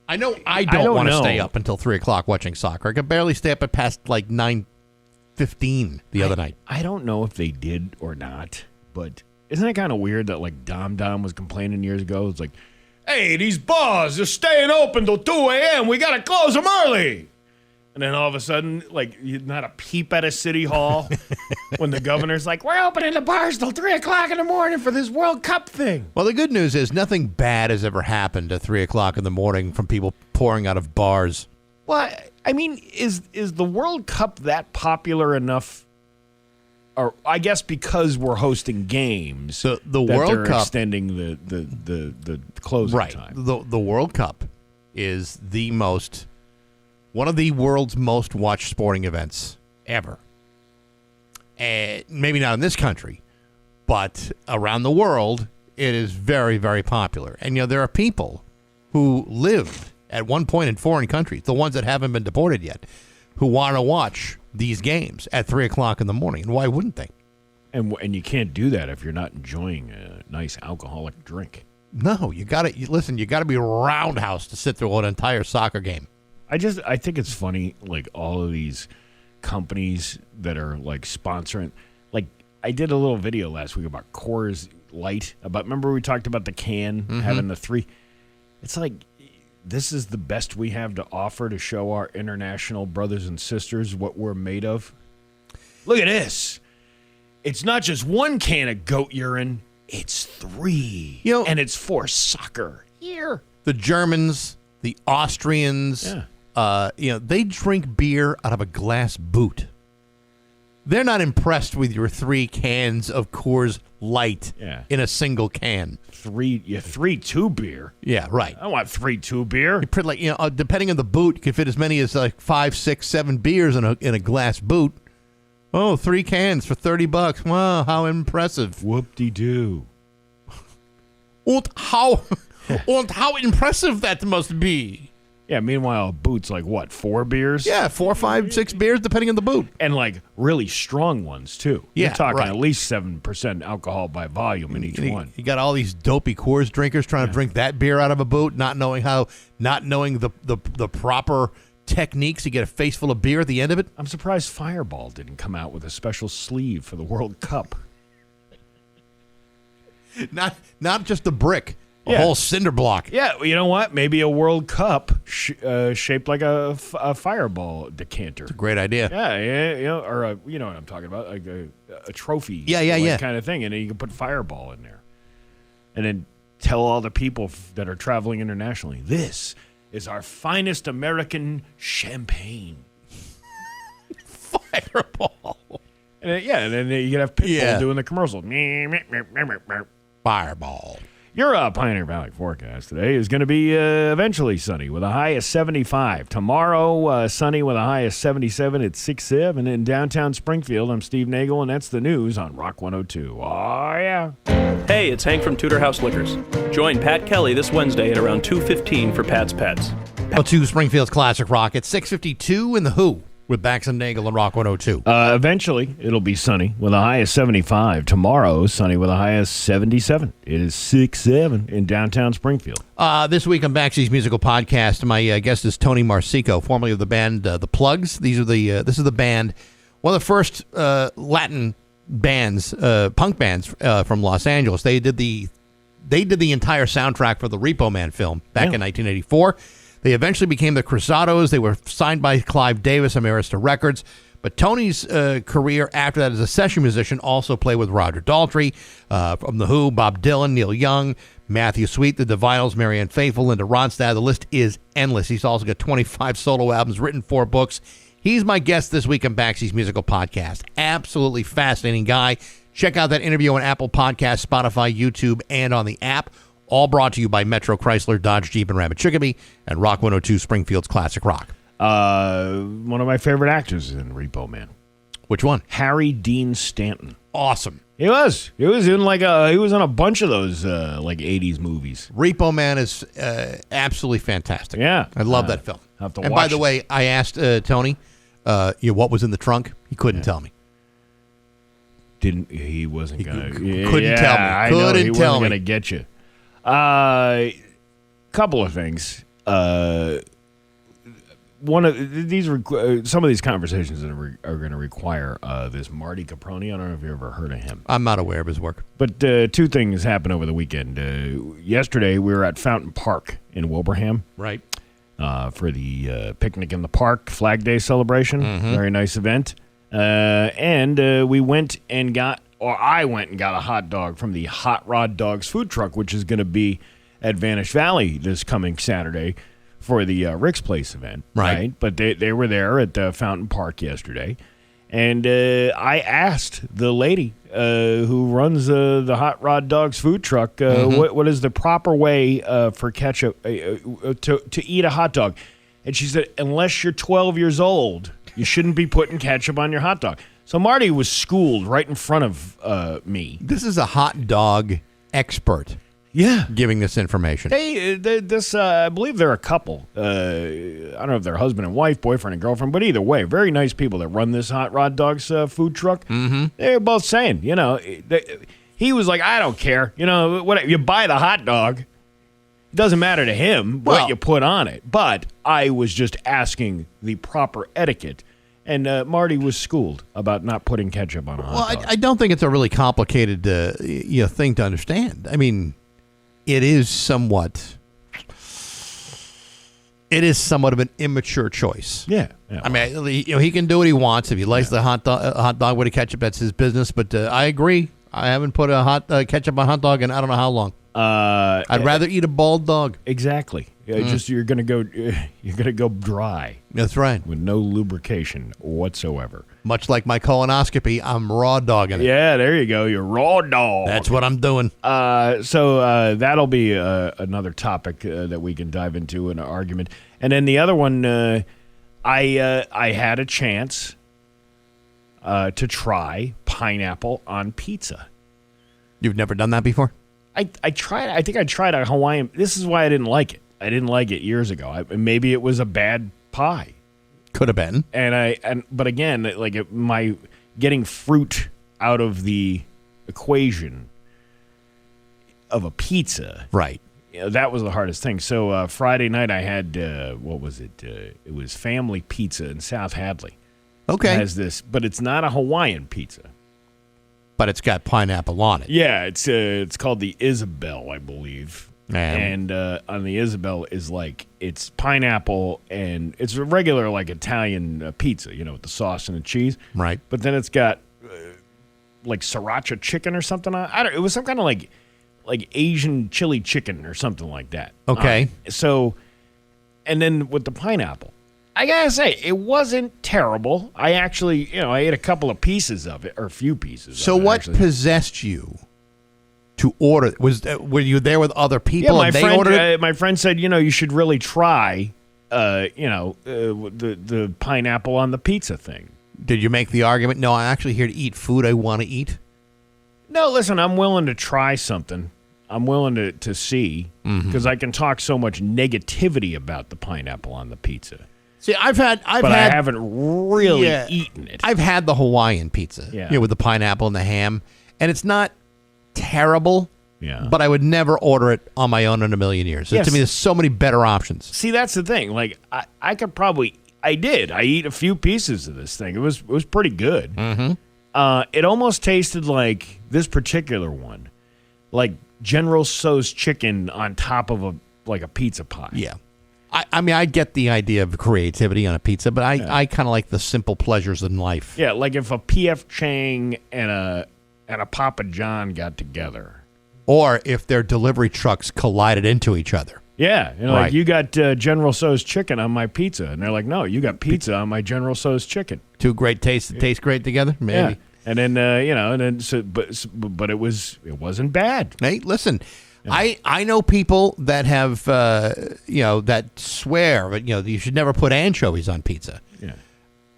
I know I don't want to stay up until 3 o'clock watching soccer. I could barely stay up at past like 9:15 the other night. I don't know if they did or not, but isn't it kind of weird that like Dom was complaining years ago? It's like, hey, these bars are staying open till 2 a.m. We got to close them early. And then all of a sudden, like, not a peep at a city hall when the governor's like, we're opening the bars till 3 o'clock in the morning for this World Cup thing. Well, the good news is nothing bad has ever happened at 3 o'clock in the morning from people pouring out of bars. Well, I mean, is the World Cup that popular enough? Or I guess because we're hosting games, the World Cup extending the closing time. The World Cup is one of the world's most watched sporting events ever. Maybe not in this country, but around the world, it is very, very popular. And, there are people who lived at one point in foreign countries, the ones that haven't been deported yet, who want to watch these games at 3 o'clock in the morning. And why wouldn't they? And you can't do that if you're not enjoying a nice alcoholic drink. No, you got to be roundhouse to sit through an entire soccer game. I think it's funny, like all of these companies that are like sponsoring. Like I did a little video last week about Coors Light. Remember we talked about the can having the 3. It's like this is the best we have to offer to show our international brothers and sisters what we're made of. Look at this. It's not just one can of goat urine. It's 3. And it's for soccer. Here. The Germans, the Austrians, they drink beer out of a glass boot. They're not impressed with your 3 cans of Coors Light in a single can. 3-2 beer. Yeah, right. I want 3-2 beer. Depending on the boot, you can fit as many as like 5, 6, 7 beers in a glass boot. Oh, 3 cans for $30. Wow, how impressive! Whoop-de-doo. And how impressive that must be. Yeah, meanwhile, a boot's like, what, 4 beers? Yeah, 4, 5, 6 beers, depending on the boot. And, like, really strong ones, too. Yeah, you're talking right. At least 7% alcohol by volume in each one. You got all these dopey Coors drinkers trying to drink that beer out of a boot, not knowing the proper techniques to get a face full of beer at the end of it. I'm surprised Fireball didn't come out with a special sleeve for the World Cup. Not just a brick. A whole cinder block. Yeah, you know what? Maybe a World Cup shaped like a Fireball decanter. It's a great idea. Yeah, or you know what I'm talking about, like a trophy. Yeah. Kind of thing, and then you can put Fireball in there, and then tell all the people that are traveling internationally, this is our finest American champagne. Fireball. And then you can have people doing the commercial. Fireball. Your Pioneer Valley forecast today is going to be eventually sunny with a high of 75. Tomorrow, sunny with a high of 77 at 6-7 in downtown Springfield. I'm Steve Nagle, and that's the news on Rock 102. Oh, yeah. Hey, it's Hank from Tudor House Liquors. Join Pat Kelly this Wednesday at around 2:15 for Pat's Pets. To Springfield's Classic Rock at 6:52 in the Who with Bax and Nagle and Rock 102. Eventually, it'll be sunny with a high of 75. Tomorrow, sunny with a high of 77. It is 6-7 in downtown Springfield. This week on Baxy's Musical Podcast, my guest is Tony Marsico, formerly of the band The Plugs. This is the band, one of the first Latin bands, punk bands from Los Angeles. They did the entire soundtrack for the Repo Man film back in 1984. They eventually became the Cruzados. They were signed by Clive Davis and Arista Records. But Tony's career after that as a session musician also played with Roger Daltrey, from The Who, Bob Dylan, Neil Young, Matthew Sweet, The Divinyls, Marianne Faithfull, Linda Ronstadt. The list is endless. He's also got 25 solo albums, written 4 books. He's my guest this week on Baxy's Musical Podcast. Absolutely fascinating guy. Check out that interview on Apple Podcasts, Spotify, YouTube, and on the app. All brought to you by Metro Chrysler, Dodge, Jeep, and Rabbit Chicopee, and Rock 102 Springfield's Classic Rock. One of my favorite actors in Repo Man. Which one? Harry Dean Stanton. Awesome. He was. He was in a bunch of those 80s movies. Repo Man is absolutely fantastic. Yeah. I love that film. Have to and watch by the way, I asked Tony what was in the trunk. He couldn't tell me. Couldn't tell me. Couldn't Wasn't me. gonna get you. Couple of things. One of these some of these conversations are going to require this Marty Caproni. I don't know if you ever heard of him. I'm not aware of his work. But 2 things happened over the weekend. Yesterday we were at Fountain Park in Wilbraham. Right. For the Picnic in the Park Flag Day celebration. Mm-hmm. Very nice event. And we went and got, or I went and got a hot dog from the Hot Rod Dogs food truck, which is going to be at Vanish Valley this coming Saturday for the Rick's Place event. Right. But they were there at Fountain Park yesterday. And I asked the lady who runs the Hot Rod Dogs food truck, what is the proper way for ketchup to eat a hot dog? And she said, unless you're 12 years old, you shouldn't be putting ketchup on your hot dog. So Marty was schooled right in front of me. This is a hot dog expert. Yeah. Giving this information. Hey, I believe they're a couple. I don't know if they're husband and wife, boyfriend and girlfriend, but either way, very nice people that run this Hot Rod Dogs food truck. Mm-hmm. They're both saying, he was like, I don't care. What you buy the hot dog. It doesn't matter to him what you put on it. But I was just asking the proper etiquette. And Marty was schooled about not putting ketchup on a hot dog. I don't think it's a really complicated thing to understand. I mean, it is somewhat of an immature choice. Yeah. I mean, he can do what he wants. If he likes the hot dog with a ketchup, that's his business. But I agree. I haven't put a ketchup on a hot dog in I don't know how long. I'd rather eat a bald dog. Exactly. Just you're gonna go dry. That's right. With no lubrication whatsoever. Much like my colonoscopy, I'm raw dogging it. Yeah, there you go. You're raw dog. That's what I'm doing. So that'll be another topic that we can dive into in an argument. And then the other one, I had a chance to try pineapple on pizza. You've never done that before? I tried. I think I tried a Hawaiian. This is why I didn't like it. I didn't like it years ago. Maybe it was a bad pie. Could have been. But again, my getting fruit out of the equation of a pizza. Right. That was the hardest thing. So Friday night I had what was it? It was Family Pizza in South Hadley. Okay. It has this, but it's not a Hawaiian pizza. But it's got pineapple on it. Yeah, it's called the Isabel, I believe. And on the Isabel is it's pineapple and it's a regular Italian pizza, with the sauce and the cheese. Right. But then it's got sriracha chicken or something on it. It was some kind of like Asian chili chicken or something like that. Okay. And then with the pineapple, I gotta say, it wasn't terrible. I actually, I ate a couple of pieces of it, or a few pieces. So what possessed you to you order? Were you there with other people? Yeah, and they ordered it? my friend said, you should really try, the pineapple on the pizza thing. Did you make the argument? No, I'm actually here to eat food I want to eat. No, listen, I'm willing to try something. I'm willing to see because I can talk so much negativity about the pineapple on the pizza. See, I haven't really eaten it. I've had the Hawaiian pizza, with the pineapple and the ham, and it's not terrible. Yeah. But I would never order it on my own in a million years. So to me, there's so many better options. See, that's the thing. Like, I could probably, I eat a few pieces of this thing. It was pretty good. Mm-hmm. It almost tasted like this particular one, like General Tso's chicken on top of a pizza pie. Yeah. I mean, I get the idea of creativity on a pizza, but I kind of like the simple pleasures in life. Yeah, like if a P.F. Chang and a Papa John got together. Or if their delivery trucks collided into each other. Yeah, right. Like you got General Tso's chicken on my pizza, and they're like, no, you got pizza on my General Tso's chicken. Two great tastes that taste great together, maybe. Yeah. And then but it wasn't bad. Hey, listen. I know people that have that swear that you should never put anchovies on pizza. Yeah.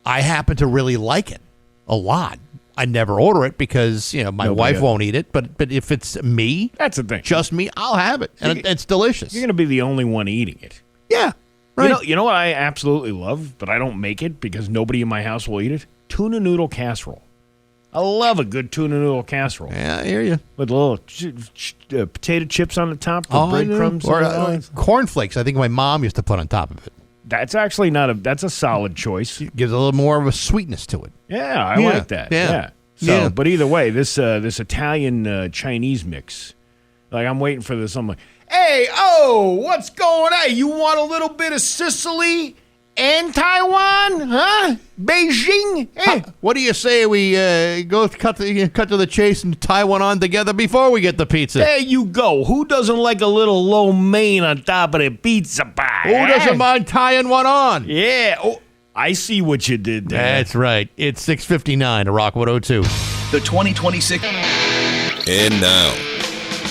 I happen to really like it a lot. I never order it because my wife won't eat it. But if it's me, that's the thing. Just me, I'll have it, and it's delicious. You're going to be the only one eating it. Yeah, right. You know what I absolutely love, but I don't make it because nobody in my house will eat it. Tuna noodle casserole. I love a good tuna noodle casserole. Yeah, I hear you. With little potato chips on the top, breadcrumbs, or cornflakes. I think my mom used to put on top of it. That's actually that's a solid choice. It gives a little more of a sweetness to it. Yeah, I like that. Yeah. So, but either way, this Italian Chinese mix, like I'm waiting for this. I'm like, hey, what's going on? You want a little bit of Sicily and Taiwan, huh? Beijing? Hey. What do you say we go cut to the chase and tie one on together before we get the pizza? There you go. Who doesn't like a little lo mein on top of the pizza pie? Who doesn't mind tying one on? Yeah. Oh, I see what you did there. That's right. It's 6:59 to Rock 102. The 2026. And now,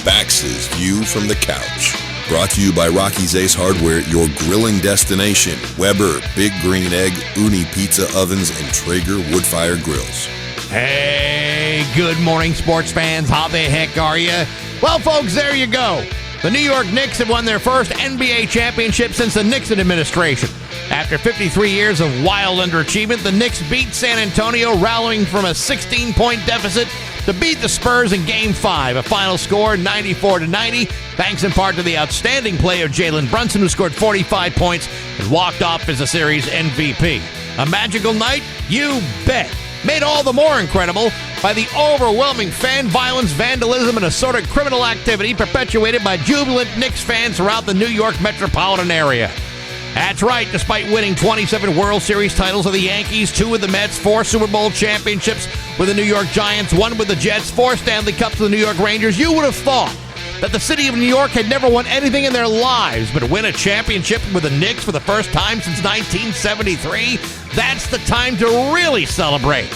Bax's View from the Couch. Brought to you by Rocky's Ace Hardware, your grilling destination. Weber, Big Green Egg, Uni Pizza Ovens, and Traeger Woodfire Grills. Hey, good morning, sports fans. How the heck are you? Well, folks, there you go. The New York Knicks have won their first NBA championship since the Nixon administration. After 53 years of wild underachievement, the Knicks beat San Antonio, rallying from a 16-point deficit to beat the Spurs in Game 5, a final score 94-90, thanks in part to the outstanding play of Jalen Brunson, who scored 45 points and walked off as the series MVP. A magical night? You bet. Made all the more incredible by the overwhelming fan violence, vandalism, and assorted criminal activity perpetuated by jubilant Knicks fans throughout the New York metropolitan area. That's right, despite winning 27 World Series titles with the Yankees, 2 with the Mets, 4 Super Bowl championships with the New York Giants, 1 with the Jets, 4 Stanley Cups with the New York Rangers, you would have thought that the city of New York had never won anything in their lives, but win a championship with the Knicks for the first time since 1973, that's the time to really celebrate.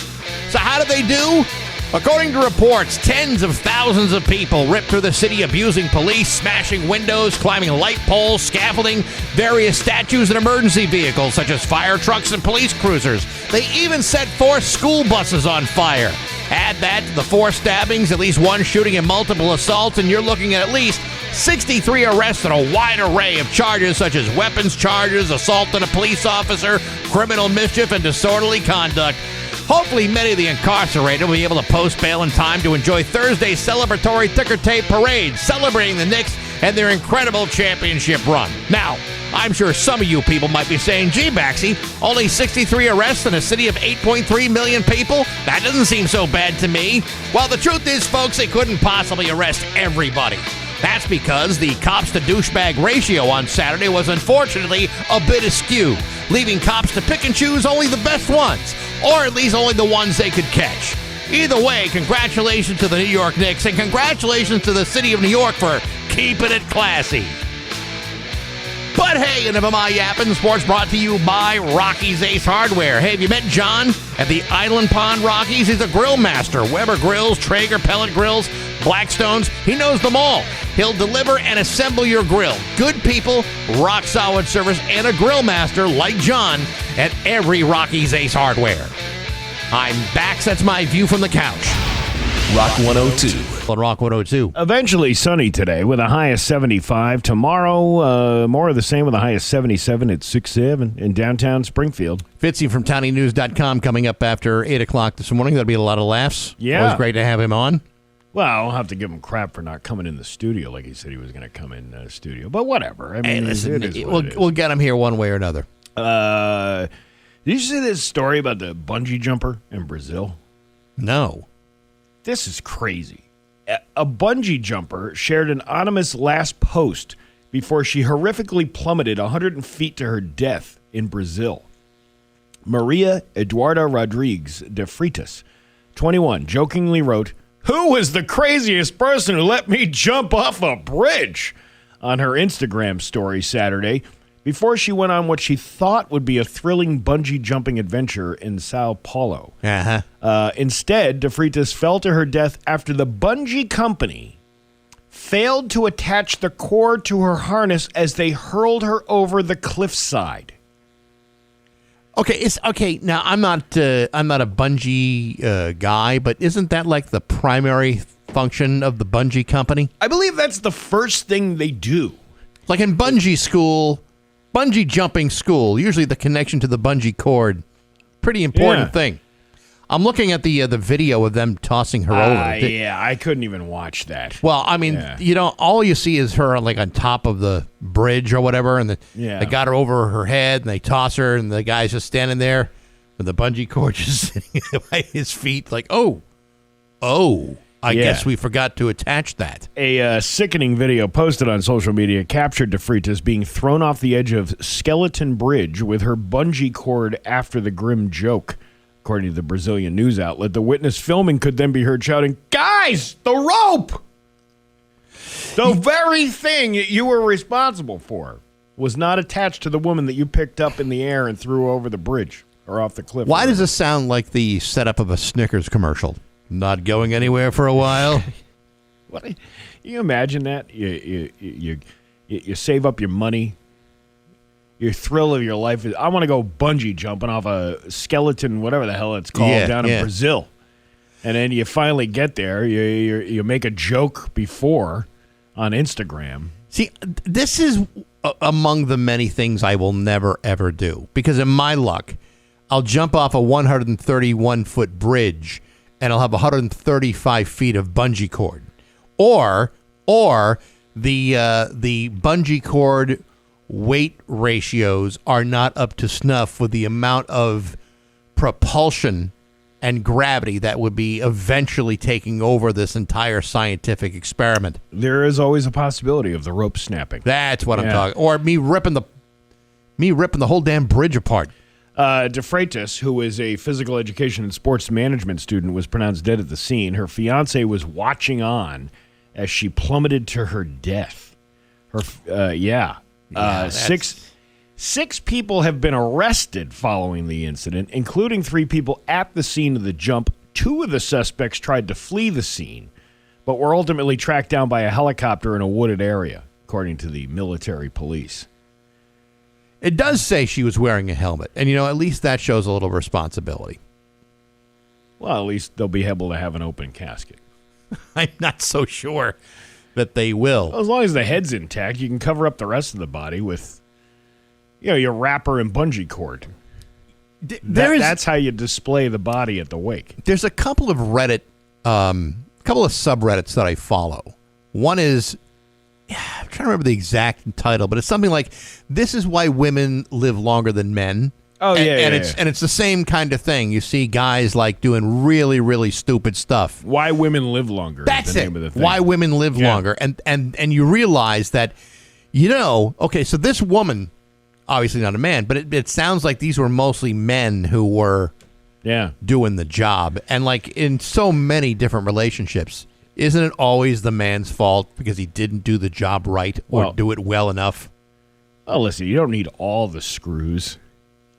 So how did they do? According to reports, tens of thousands of people ripped through the city, abusing police, smashing windows, climbing light poles, scaffolding, various statues, and emergency vehicles such as fire trucks and police cruisers. They even set 4 school buses on fire. Add that to the 4 stabbings, at least 1 shooting, and multiple assaults, and you're looking at least 63 arrests and a wide array of charges such as weapons charges, assault on a police officer, criminal mischief, and disorderly conduct. Hopefully, many of the incarcerated will be able to post bail in time to enjoy Thursday's celebratory ticker tape parade, celebrating the Knicks and their incredible championship run. Now, I'm sure some of you people might be saying, gee, Baxy, only 63 arrests in a city of 8.3 million people? That doesn't seem so bad to me. Well, the truth is, folks, they couldn't possibly arrest everybody. That's because the cops to douchebag ratio on Saturday was unfortunately a bit askew, leaving cops to pick and choose only the best ones, or at least only the ones they could catch. Either way, congratulations to the New York Knicks, and congratulations to the city of New York for keeping it classy. But hey, enough of my yapping. Sports brought to you by Rocky's Ace Hardware. Hey, have you met John at the Island Pond Rockies? He's a grill master. Weber grills, Traeger pellet grills, Blackstones, he knows them all. He'll deliver and assemble your grill. Good people, rock solid service, and a grill master like John at every Rocky's Ace Hardware. I'm Bax. That's my view from the couch. Rock 102. On Rock 102. Eventually sunny today with a high of 75. Tomorrow, more of the same with a high of 77 at 6-7 in downtown Springfield. Fitzy from TownieNews.com coming up after 8 o'clock this morning. That'll be a lot of laughs. Yeah. Always great to have him on. Well, I'll have to give him crap for not coming in the studio like he said he was going to come in the studio. But whatever. I mean, Hey, listen, it is what it is. we'll get him here one way or another. Did you see this story about the bungee jumper in Brazil? No. This is crazy. A bungee jumper shared an anonymous last post before she horrifically plummeted 100 feet to her death in Brazil. Maria Eduarda Rodrigues de Freitas, 21, jokingly wrote, "Who was the craziest person who let me jump off a bridge?" on her Instagram story Saturday, before she went on what she thought would be a thrilling bungee jumping adventure in Sao Paulo. Instead, De Freitas fell to her death after the bungee company failed to attach the cord to her harness as they hurled her over the cliffside. Okay. Now I'm not a bungee guy, but isn't that like the primary function of the bungee company? I believe that's the first thing they do. Like in bungee jumping school, usually the connection to the bungee cord, pretty important thing. I'm looking at the video of them tossing her over. Yeah, I couldn't even watch that. Well, I mean, all you see is her like on top of the bridge or whatever, and they got her over her head, and they toss her, and the guy's just standing there with the bungee cord just sitting by his feet, like, I guess we forgot to attach that. A sickening video posted on social media captured De Freitas being thrown off the edge of Skeleton Bridge with her bungee cord after the grim joke. According to the Brazilian news outlet, the witness filming could then be heard shouting, "Guys, the rope! The very thing you were responsible for was not attached to the woman that you picked up in the air and threw over the bridge or off the cliff." Why does this sound like the setup of a Snickers commercial? Not going anywhere for a while? What? You imagine that? You save up your money. Your thrill of your life is, I want to go bungee jumping off a skeleton, whatever the hell it's called, down in Brazil. And then you finally get there. You make a joke before on Instagram. See, this is among the many things I will never, ever do. Because in my luck, I'll jump off a 131-foot bridge, and I'll have 135 feet of bungee cord. Or the bungee cord weight ratios are not up to snuff with the amount of propulsion and gravity that would be eventually taking over this entire scientific experiment. There is always a possibility of the rope snapping. That's what I'm talking. Or me ripping the whole damn bridge apart. De Freitas, who is a physical education and sports management student, was pronounced dead at the scene. Her fiance was watching on as she plummeted to her death. Six people have been arrested following the incident, including 3 people at the scene of the jump. 2 of the suspects tried to flee the scene, but were ultimately tracked down by a helicopter in a wooded area, according to the military police. It does say she was wearing a helmet, and at least that shows a little responsibility. Well, at least they'll be able to have an open casket. I'm not so sure that they will. Well, as long as the head's intact, you can cover up the rest of the body with, your wrapper and bungee cord. That's how you display the body at the wake. There's a couple of subreddits that I follow. One is, I'm trying to remember the exact title, but it's something like, "This is why women live longer than men." Oh, and it's the same kind of thing. You see guys like doing really, really stupid stuff. Why women live longer. That's the it. Name of the thing. Why women live longer. And you realize that, okay, so this woman, obviously not a man, but it sounds like these were mostly men who were doing the job. And like in so many different relationships, isn't it always the man's fault because he didn't do the job right or do it well enough? Oh, listen, you don't need all the screws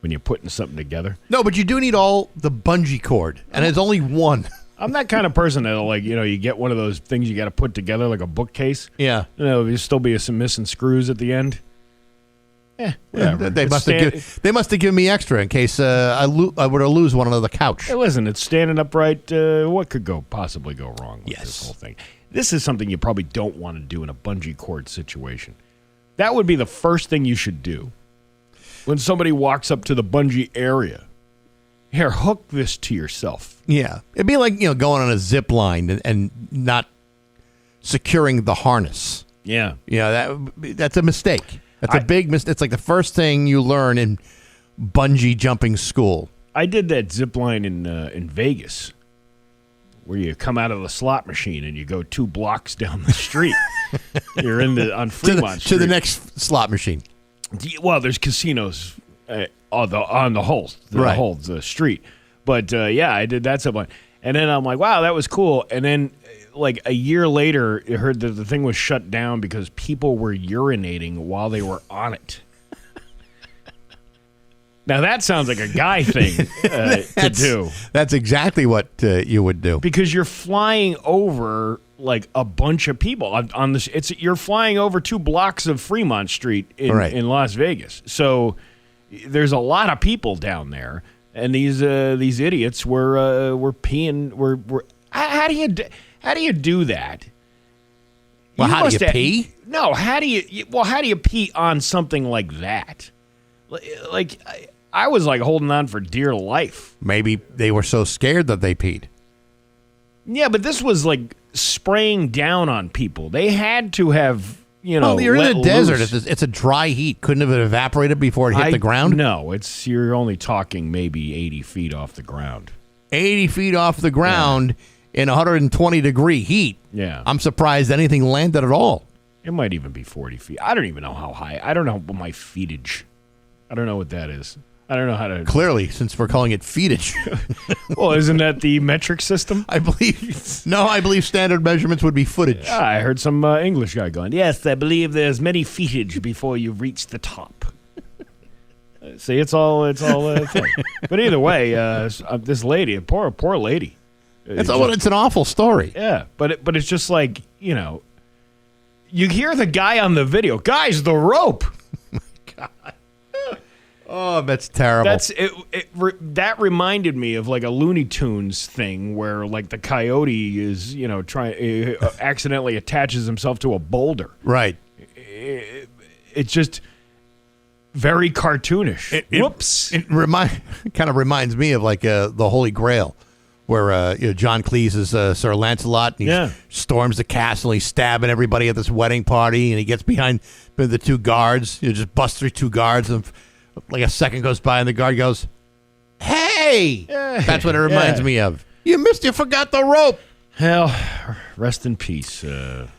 when you're putting something together. No, but you do need all the bungee cord, and there's only one. I'm that kind of person that'll, like, you get one of those things you got to put together like a bookcase. Yeah. There'll still be some missing screws at the end. Whatever. They must have given me extra in case I were to lose one on the couch. Hey, listen, it's standing upright. What could possibly go wrong with this whole thing? This is something you probably don't want to do in a bungee cord situation. That would be the first thing you should do when somebody walks up to the bungee area. Here, hook this to yourself. Yeah. It'd be like, going on a zip line and not securing the harness. Yeah. That's a mistake. That's a big mistake. It's like the first thing you learn in bungee jumping school. I did that zip line in Vegas, where you come out of the slot machine and you go 2 blocks down the street. You're on Fremont Street. To the next slot machine. Well, there's casinos on the whole street. But I did that zip line. And then I'm like, wow, that was cool. And then like a year later, I heard that the thing was shut down because people were urinating while they were on it. Now, that sounds like a guy thing to do. That's exactly what you would do. Because you're flying over like a bunch of people on this. You're flying over 2 blocks of Fremont Street in Las Vegas. So there's a lot of people down there, and these idiots were peeing. How do you do that? Well, how do you pee? No, how do you pee on something like that? Like, I was like holding on for dear life. Maybe they were so scared that they peed. Yeah, but this was like spraying down on people. They had to have, Well, you're in the desert. It's a dry heat. Couldn't have evaporated before it hit the ground? No, you're only talking maybe 80 feet off the ground. 80 feet off the ground in 120-degree heat. Yeah. I'm surprised anything landed at all. It might even be 40 feet. I don't even know how high. I don't know my feetage. I don't know what that is. I don't know how to... Clearly, since we're calling it feetage. Well, isn't that the metric system? I believe standard measurements would be footage. I heard some English guy going, yes, I believe there's many feetage before you reach the top. See, it's all a thing. But either way, this lady, poor lady. It's an awful story. Yeah, but it's just like, you hear the guy on the video, guys, the rope. Oh, my God. Oh, that's terrible. That reminded me of like a Looney Tunes thing where like the coyote is, accidentally attaches himself to a boulder. Right. It's just very cartoonish. Whoops. It kind of reminds me of like the Holy Grail, where John Cleese is Sir Lancelot, and he storms the castle. He's stabbing everybody at this wedding party, and he gets behind the 2 guards. Just busts through 2 guards, and like a second goes by, and the guard goes, "Hey!" That's what it reminds me of. You forgot the rope. Hell, rest in peace, young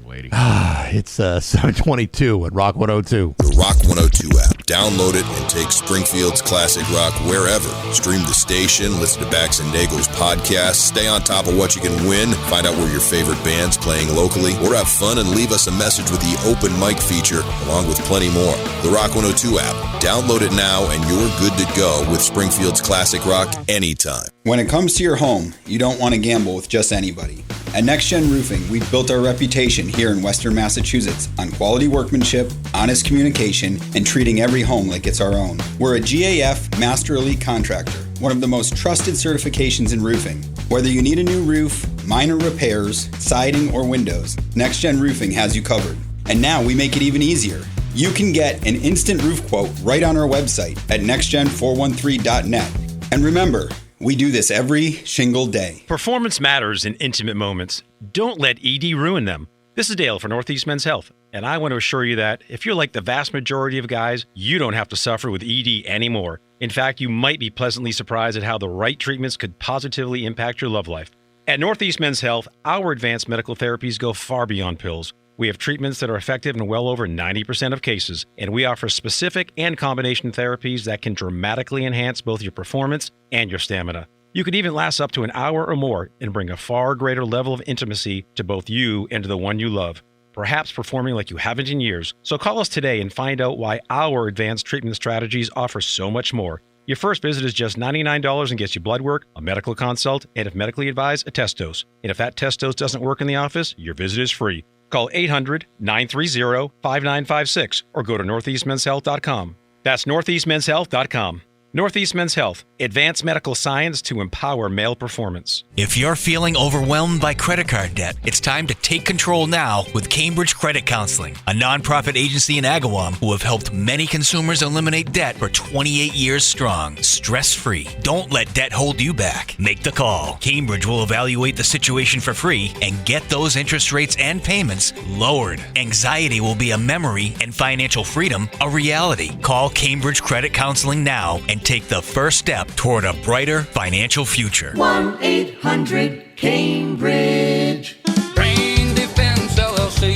lady. It's 7:22 at Rock 102. The Rock 102 app. Download it and take Springfield's classic rock wherever. Stream the station, listen to Bax and Nagle's podcast, stay on top of what you can win, find out where your favorite band's playing locally, or have fun and leave us a message with the open mic feature, along with plenty more. The Rock 102 app. Download it now and you're good to go with Springfield's classic rock anytime. When it comes to your home, you don't want to gamble with just anybody. At Next Gen Roofing, we've built our reputation here in Western Massachusetts on quality workmanship, honest communication, and treating every home like it's our own. We're a GAF Master Elite Contractor, one of the most trusted certifications in roofing. Whether you need a new roof, minor repairs, siding, or windows, Next Gen Roofing has you covered. And now we make it even easier. You can get an instant roof quote right on our website at nextgen413.net. And remember, we do this every shingle day. Performance matters in intimate moments. Don't let ED ruin them. This is Dale for Northeast Men's Health, and I want to assure you that if you're like the vast majority of guys, you don't have to suffer with ED anymore. In fact, you might be pleasantly surprised at how the right treatments could positively impact your love life. At Northeast Men's Health, our advanced medical therapies go far beyond pills. We have treatments that are effective in well over 90% of cases, and we offer specific and combination therapies that can dramatically enhance both your performance and your stamina. You could even last up to an hour or more and bring a far greater level of intimacy to both you and to the one you love, perhaps performing like you haven't in years. So call us today and find out why our advanced treatment strategies offer so much more. Your first visit is just $99 and gets you blood work, a medical consult, and if medically advised, a test dose. And if that test dose doesn't work in the office, your visit is free. Call 800-930-5956 or go to northeastmenshealth.com. That's northeastmenshealth.com. Northeast Men's Health, advanced medical science to empower male performance. If you're feeling overwhelmed by credit card debt, it's time to take control now with Cambridge Credit Counseling, a nonprofit agency in Agawam who have helped many consumers eliminate debt for 28 years strong, stress-free. Don't let debt hold you back. Make the call. Cambridge will evaluate the situation for free and get those interest rates and payments lowered. Anxiety will be a memory and financial freedom a reality. Call Cambridge Credit Counseling now and take the first step toward a brighter financial future. 1-800-CAMBRIDGE. Drain Defense LLC.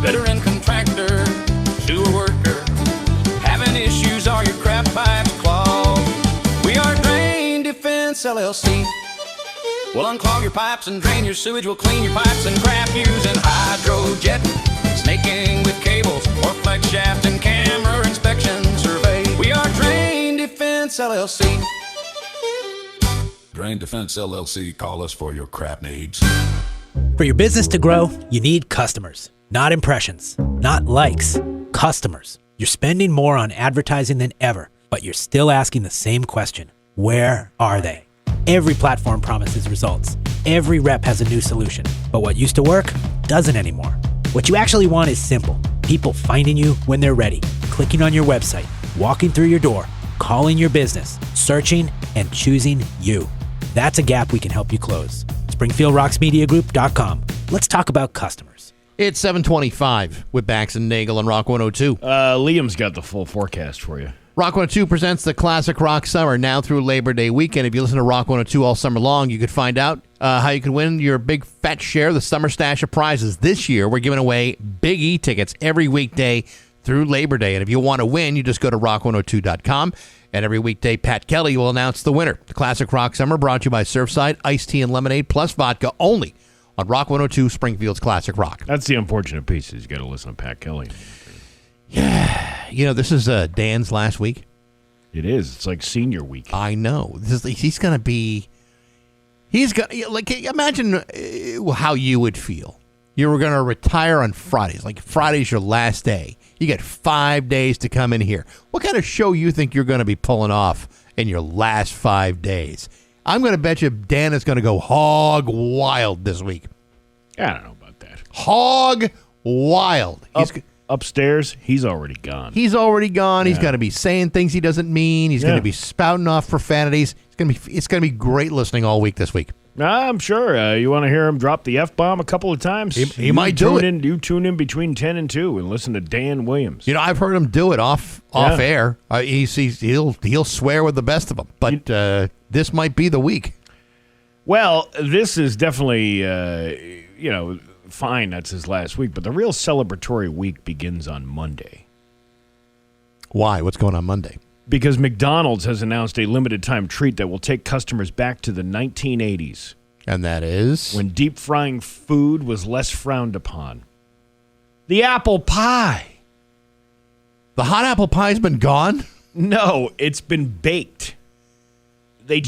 Veteran contractor, sewer worker. Having issues, are your crap pipes clogged? We are Drain Defense LLC. We'll unclog your pipes and drain your sewage. We'll clean your pipes and crap using hydrojet. Snaking with cables or flex shaft and camera inspection survey. We are Drain Defense LLC. Drain Defense LLC. Call us for your crap needs. For your business to grow, you need customers, not impressions, not likes, customers. You're spending more on advertising than ever, but you're still asking the same question. Where are they? Every platform promises results. Every rep has a new solution, but what used to work doesn't anymore. What you actually want is simple. People finding you when they're ready, clicking on your website, walking through your door, calling your business, searching, and choosing you. That's a gap we can help you close. SpringfieldRocksMediaGroup.com. Let's talk about customers. It's 7:25 with Bax and Nagle on Rock 102. Liam's got the full forecast for you. Rock 102 presents the Classic Rock Summer now through Labor Day weekend. If you listen to Rock 102 all summer long, you could find out how you can win your big fat share of the summer stash of prizes. This year, we're giving away Big E tickets every weekday through Labor Day. And if you want to win, you just go to rock102.com. And every weekday, Pat Kelly will announce the winner. The Classic Rock Summer brought to you by Surfside, iced tea and lemonade plus vodka only on Rock 102, Springfield's Classic Rock. That's the unfortunate piece is you got to listen to Pat Kelly. Yeah. You know, this is Dan's last week. It is. It's like senior week. I know. He's going to be... imagine how you would feel. You were going to retire on Fridays. Like, Friday's your last day. You get 5 days to come in here. What kind of show you think you're going to be pulling off in your last 5 days? I'm going to bet you Dan is going to go hog wild this week. I don't know about that. Hog wild. Upstairs, he's already gone. He's already gone. Yeah. He's going to be saying things he doesn't mean. He's going to be spouting off profanities. It's going to be great listening all week this week. I'm sure. You want to hear him drop the F-bomb a couple of times? He might do it. You tune in between 10 and 2 and listen to Dan Williams. You know, I've heard him do it off air. He'll swear with the best of them. But this might be the week. Well, this is definitely, fine. That's his last week. But the real celebratory week begins on Monday. Why? What's going on Monday? Because McDonald's has announced a limited-time treat that will take customers back to the 1980s. And that is? When deep frying food was less frowned upon. The apple pie. The hot apple pie's been gone? No, it's been baked. They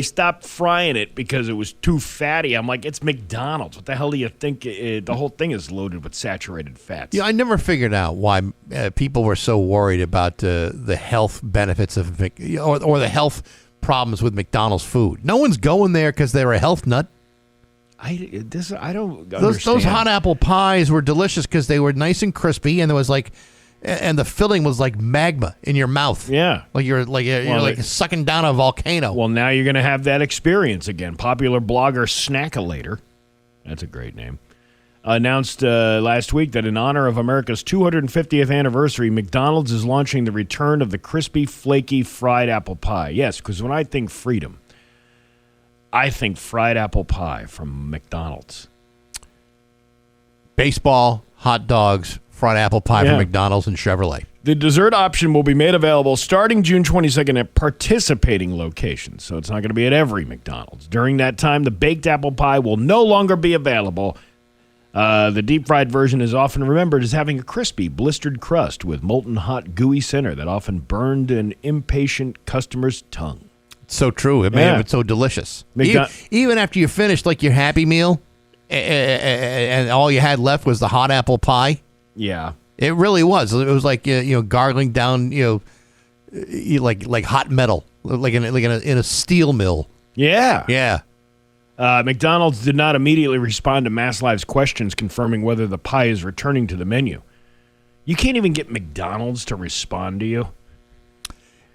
stopped frying it because it was too fatty. I'm like, it's McDonald's. What the hell do you think? The whole thing is loaded with saturated fats. Yeah, I never figured out why people were so worried about the health benefits of or the health problems with McDonald's food. No one's going there because they're a health nut. I don't understand. Those hot apple pies were delicious because they were nice and crispy, and there was and the filling was like magma in your mouth. Yeah. Like you're sucking down a volcano. Well, now you're going to have that experience again. Popular blogger Snackalator, that's a great name, announced last week that in honor of America's 250th anniversary, McDonald's is launching the return of the crispy, flaky, fried apple pie. Yes, because when I think freedom, I think fried apple pie from McDonald's. Baseball, hot dogs, fried apple pie from McDonald's and Chevrolet. The dessert option will be made available starting June 22nd at participating locations, so it's not going to be at every McDonald's. During that time, the baked apple pie will no longer be available. The deep-fried version is often remembered as having a crispy, blistered crust with molten hot, gooey center that often burned an impatient customer's tongue. It's so true. It made it so delicious. Even after you finished like your Happy Meal and all you had left was the hot apple pie. Yeah. It really was. It was like, gargling down, like hot metal, like in a steel mill. Yeah. Yeah. McDonald's did not immediately respond to Mass Live's questions confirming whether the pie is returning to the menu. You can't even get McDonald's to respond to you.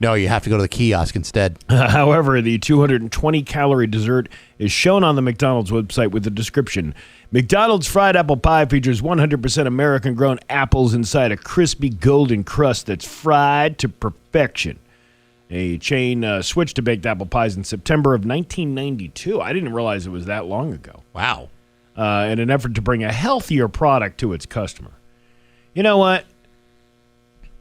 No, you have to go to the kiosk instead. However, the 220-calorie dessert is shown on the McDonald's website with the description, McDonald's fried apple pie features 100% American-grown apples inside a crispy golden crust that's fried to perfection. A chain switched to baked apple pies in September of 1992. I didn't realize it was that long ago. Wow. In an effort to bring a healthier product to its customer. You know what?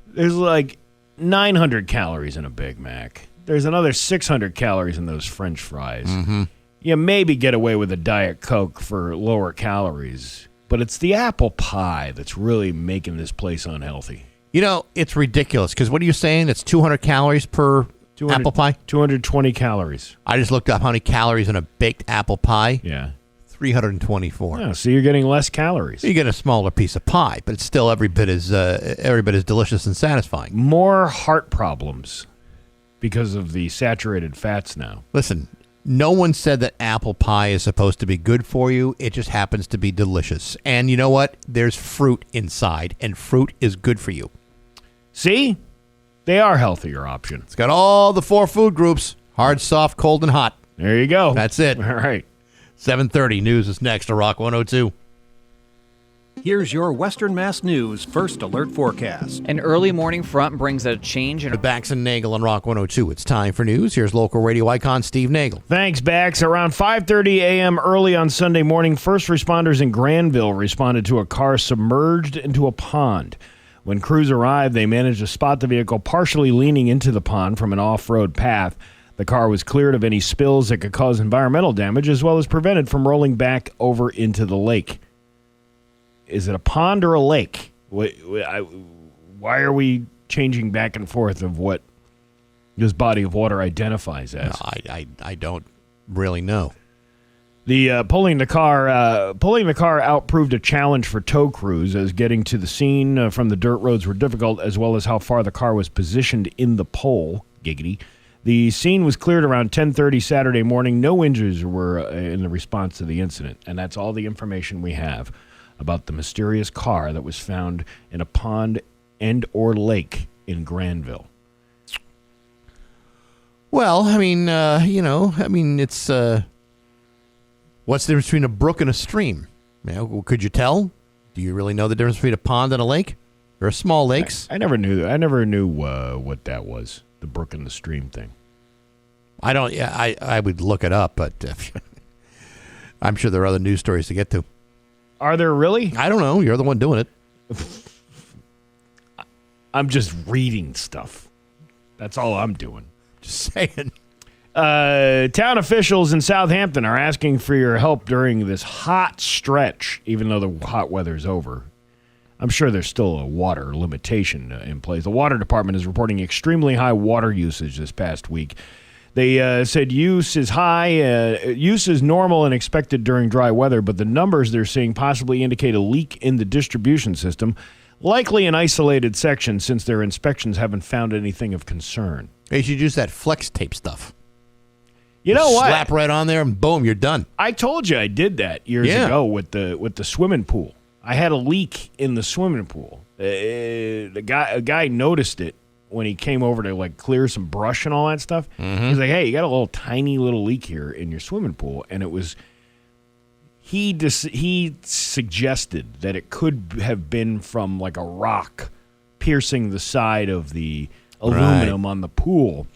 There's like 900 calories in a Big Mac. There's another 600 calories in those French fries. Mm-hmm. You maybe get away with a Diet Coke for lower calories, but it's the apple pie that's really making this place unhealthy. It's ridiculous because what are you saying? It's 200 calories per apple pie? 220 calories. I just looked up how many calories in a baked apple pie. Yeah. 324. Yeah, so you're getting less calories. You get a smaller piece of pie, but it's still every bit as delicious and satisfying. More heart problems because of the saturated fats now. Listen, no one said that apple pie is supposed to be good for you. It just happens to be delicious. And you know what? There's fruit inside, and fruit is good for you. See? They are healthier options. It's got all the 4 food groups: hard, soft, cold, and hot. There you go. That's it. All right. 7:30 news is next to Rock 102. Here's your Western Mass News First Alert Forecast. An early morning front brings a change in... The Bax and Nagle on Rock 102. It's time for news. Here's local radio icon Steve Nagle. Thanks, Bax. Around 5:30 a.m. early on Sunday morning, first responders in Granville responded to a car submerged into a pond. When crews arrived, they managed to spot the vehicle partially leaning into the pond from an off-road path. The car was cleared of any spills that could cause environmental damage, as well as prevented from rolling back over into the lake. Is it a pond or a lake? Why are we changing back and forth of what this body of water identifies as? I don't really know. The pulling the car out proved a challenge for tow crews, as getting to the scene from the dirt roads were difficult, as well as how far the car was positioned in the pole. Giggity. The scene was cleared around 10:30 Saturday morning. No injuries were in the response to the incident, and that's all the information we have about the mysterious car that was found in a pond and or lake in Granville. Well, it's what's the difference between a brook and a stream? Could you tell? Do you really know the difference between a pond and a lake? Or small lakes? I never knew what that was. The brook and the stream thing. I don't. Yeah, I would look it up, but I'm sure there are other news stories to get to. Are there really? I don't know. You're the one doing it. I'm just reading stuff. That's all I'm doing. Just saying. Town officials in Southampton are asking for your help during this hot stretch, even though the hot weather's over. I'm sure there's still a water limitation in place. The water department is reporting extremely high water usage this past week. They said use is high, use is normal and expected during dry weather, but the numbers they're seeing possibly indicate a leak in the distribution system, likely an isolated section since their inspections haven't found anything of concern. They should use that flex tape stuff. You know what? Slap right on there and boom, you're done. I told you I did that years ago with the swimming pool. I had a leak in the swimming pool. A guy noticed it when he came over to like clear some brush and all that stuff. Mm-hmm. He's like, "Hey, you got a little tiny little leak here in your swimming pool," and it was. He suggested that it could have been from like a rock piercing the side of the aluminum on the pool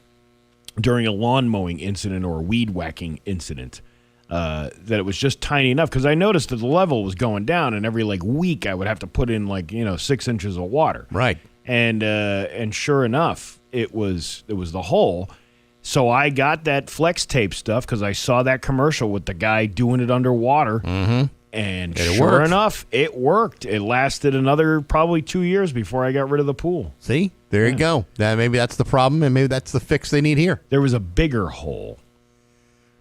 during a lawn mowing incident or a weed whacking incident. That it was just tiny enough, because I noticed that the level was going down, and every like week I would have to put in 6 inches of water. Right. And sure enough, it was the hole. So I got that flex tape stuff because I saw that commercial with the guy doing it underwater. Mm-hmm. And It sure worked. enough, it worked. It lasted another probably 2 years before I got rid of the pool. See? There you go. Maybe that's the problem, and maybe that's the fix they need here. There was a bigger hole.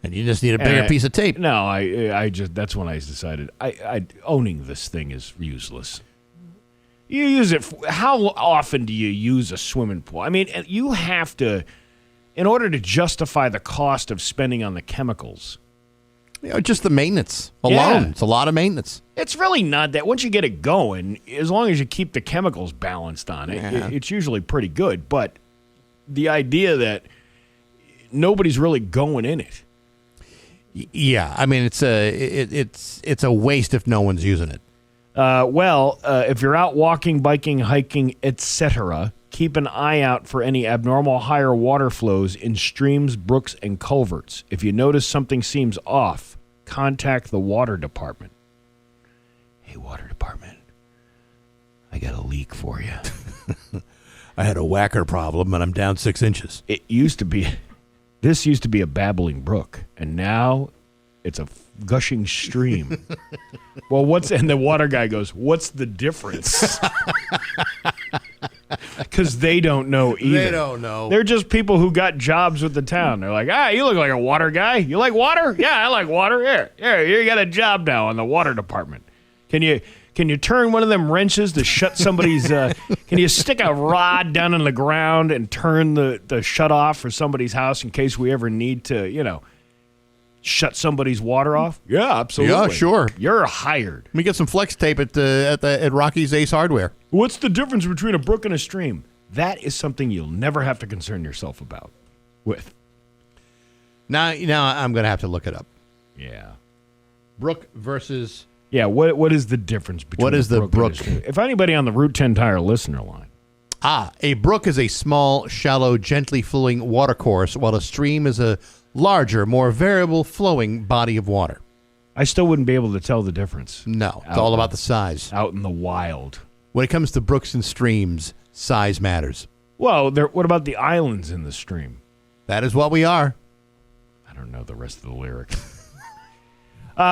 And you just need a bigger piece of tape. No, I just that's when I decided owning this thing is useless. You use it. How often do you use a swimming pool? I mean, you have to, in order to justify the cost of spending on the chemicals. Just the maintenance alone. Yeah. It's a lot of maintenance. It's really not that. Once you get it going, as long as you keep the chemicals balanced on it, Yeah. it's usually pretty good. But the idea that nobody's really going in it. Yeah, I mean it's a waste if no one's using it. If you're out walking, biking, hiking, etc., keep an eye out for any abnormal higher water flows in streams, brooks, and culverts. If you notice something seems off, contact the water department. Hey, water department, I got a leak for you. I had a whacker problem, and I'm down 6 inches. This used to be a babbling brook, and now it's a gushing stream. Well, and the water guy goes, what's the difference? Because they don't know either. They don't know. They're just people who got jobs with the town. They're like, you look like a water guy. You like water? Yeah, I like water. Here, you got a job now in the water department. Can you turn one of them wrenches to shut somebody's... can you stick a rod down in the ground and turn the shut off for somebody's house in case we ever need to, shut somebody's water off? Yeah, absolutely. Yeah, sure. You're hired. Let me get some flex tape at Rocky's Ace Hardware. What's the difference between a brook and a stream? That is something you'll never have to concern yourself about with. Now I'm going to have to look it up. Yeah. Brook versus... Yeah, what is the difference between What is the brook? and a stream? If anybody on the Route 10 Tire listener line. A brook is a small, shallow, gently flowing watercourse, while a stream is a larger, more variable flowing body of water. I still wouldn't be able to tell the difference. No, it's all about the size. Out in the wild. When it comes to brooks and streams, size matters. Well, what about the islands in the stream? That is what we are. I don't know the rest of the lyrics.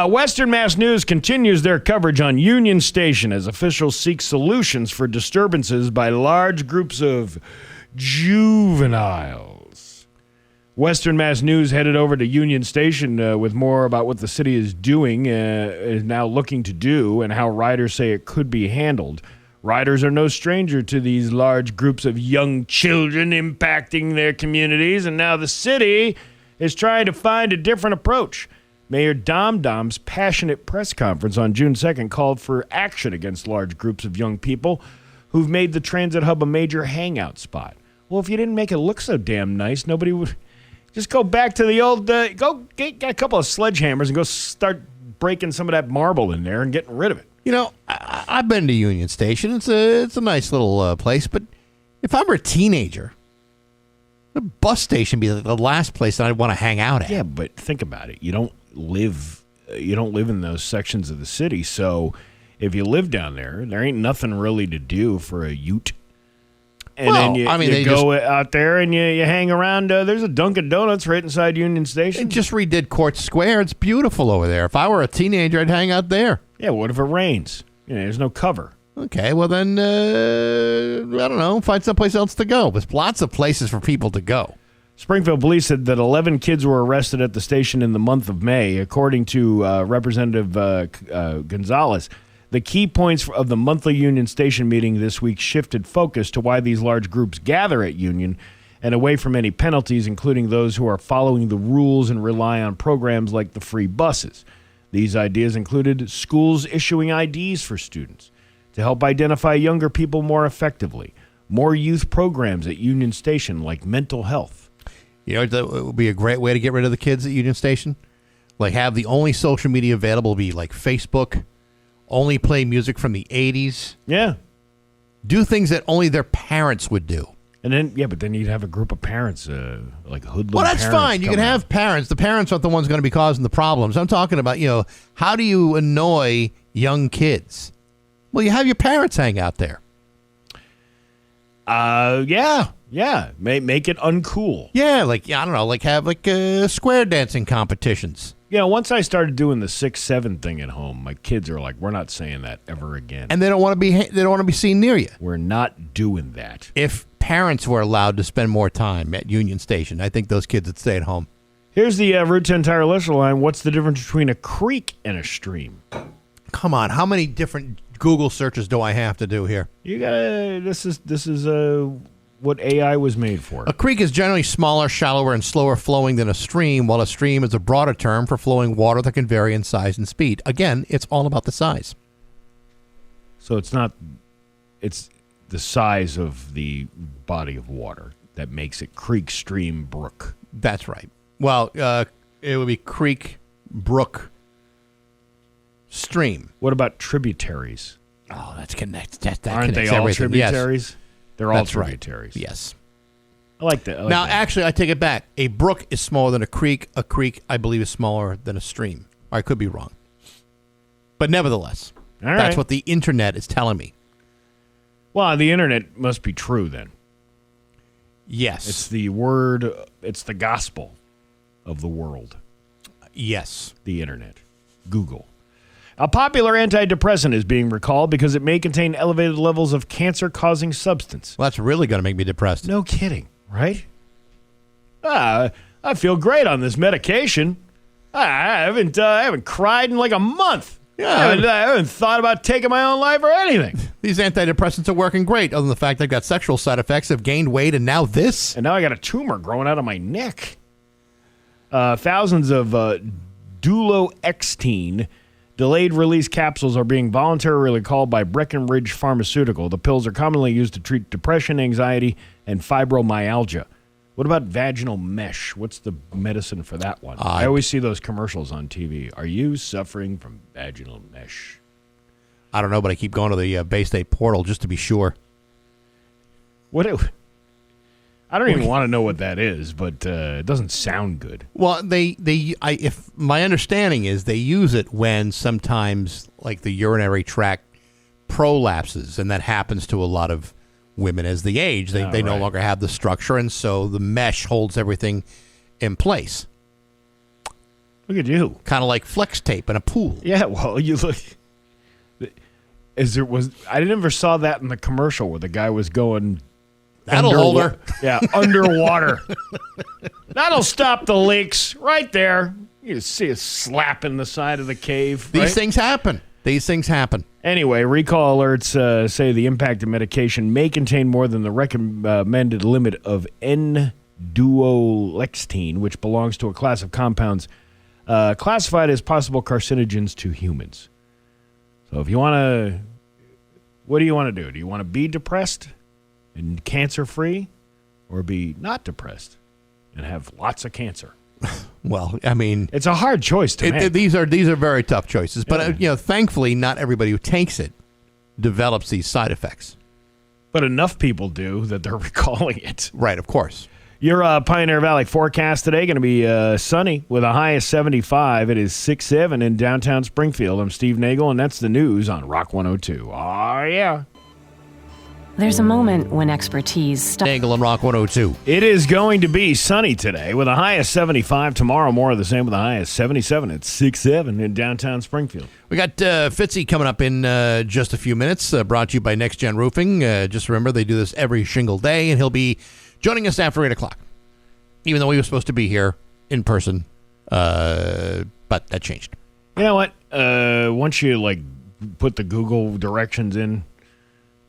Western Mass News continues their coverage on Union Station as officials seek solutions for disturbances by large groups of juveniles. Western Mass News headed over to Union Station with more about what the city is doing, is now looking to do, and how riders say it could be handled. Riders are no stranger to these large groups of young children impacting their communities, and now the city is trying to find a different approach. Mayor Dom Dom's passionate press conference on June 2nd called for action against large groups of young people who've made the transit hub a major hangout spot. Well, if you didn't make it look so damn nice, nobody would... Just go back to the old... go get a couple of sledgehammers and go start breaking some of that marble in there and getting rid of it. I've been to Union Station. It's a nice little place, but if I were a teenager... a bus station would be the last place that I'd want to hang out at. Yeah, but think about it. You don't live in those sections of the city, so if you live down there ain't nothing really to do for a ute. And then you go out there and you hang around. There's a Dunkin' Donuts right inside Union Station. They just redid Court Square. It's beautiful over there. If I were a teenager, I'd hang out there. Yeah, what if it rains? There's no cover. Okay, well then, I don't know, find someplace else to go. There's lots of places for people to go. Springfield police said that 11 kids were arrested at the station in the month of May. According to Representative Gonzalez, the key points of the monthly Union Station meeting this week shifted focus to why these large groups gather at Union and away from any penalties, including those who are following the rules and rely on programs like the free buses. These ideas included schools issuing IDs for students to help identify younger people more effectively, more youth programs at Union Station like mental health. That would be a great way to get rid of the kids at Union Station? Like have the only social media available be like Facebook, only play music from the 80s. Yeah. Do things that only their parents would do. And then, but then you'd have a group of parents, like hoodlum. Well, that's fine. You can have parents. The parents aren't the ones going to be causing the problems. I'm talking about, how do you annoy young kids? Well, you have your parents hang out there. Yeah. Make it uncool. Yeah, I don't know, have square dancing competitions. once I started doing the 6-7 thing at home, my kids are like, we're not saying that ever again. And they don't want to be seen near you. We're not doing that. If parents were allowed to spend more time at Union Station, I think those kids would stay at home. Here's the Route 10 Tire listener line. What's the difference between a creek and a stream? Come on, how many different Google searches do I have to do here? You gotta. This is what AI was made for. A creek is generally smaller, shallower, and slower flowing than a stream, while a stream is a broader term for flowing water that can vary in size and speed. Again, it's all about the size. So it's the size of the body of water that makes it creek, stream, brook. That's right. Well, it would be creek, brook, stream. What about tributaries? Oh, that connects Aren't they all everything. tributaries? Yes. They're all That's tributaries. Right. Yes. I like that. Now, actually, I take it back. A brook is smaller than a creek. A creek, I believe, is smaller than a stream. I could be wrong. But nevertheless, that's what the internet is telling me. Well, the internet must be true then. Yes. It's the word, it's the gospel of the world. Yes. The internet. Google. A popular antidepressant is being recalled because it may contain elevated levels of cancer-causing substance. Well, that's really going to make me depressed. No kidding, right? I feel great on this medication. I haven't cried in like a month. Yeah, I haven't thought about taking my own life or anything. These antidepressants are working great, other than the fact I've got sexual side effects, have gained weight, and now this. And now I got a tumor growing out of my neck. Thousands of duloxetine delayed release capsules are being voluntarily recalled by Breckenridge Pharmaceutical. The pills are commonly used to treat depression, anxiety, and fibromyalgia. What about vaginal mesh? What's the medicine for that one? I always see those commercials on TV. Are you suffering from vaginal mesh? I don't know, but I keep going to the Bay State portal just to be sure. I don't even want to know what that is, but it doesn't sound good. Well, if my understanding is they use it when sometimes like the urinary tract prolapses, and that happens to a lot of women as they age. They no longer have the structure, and so the mesh holds everything in place. Look at you. Kind of like flex tape in a pool. Yeah, well, you look. I never saw that in the commercial where the guy was going. That'll hold her. Yeah, underwater. That'll stop the leaks right there. You see it slapping the side of the cave. These things happen. Anyway, recall alerts say the impacted medication may contain more than the recommended limit of N-duolexetine, which belongs to a class of compounds classified as possible carcinogens to humans. So if you want to, what do you want to do? Do you want to be depressed and cancer-free, or be not depressed and have lots of cancer? Well, I mean, it's a hard choice to make. These are very tough choices, but thankfully, not everybody who takes it develops these side effects. But enough people do that they're recalling it. Right, of course. Your Pioneer Valley forecast today going to be sunny with a high of 75. It is 6-7 in downtown Springfield. I'm Steve Nagle, and that's the news on Rock 102. Oh, yeah. There's a moment when expertise... Nagle and Rock 102. It is going to be sunny today with a high of 75. Tomorrow, more of the same with a high of 77. It's 6-7 in downtown Springfield. We got Fitzy coming up in just a few minutes, brought to you by Next Gen Roofing. Just remember, they do this every shingle day, and he'll be joining us after 8 o'clock, even though he was supposed to be here in person, but that changed. You know what? Once you put the Google directions in,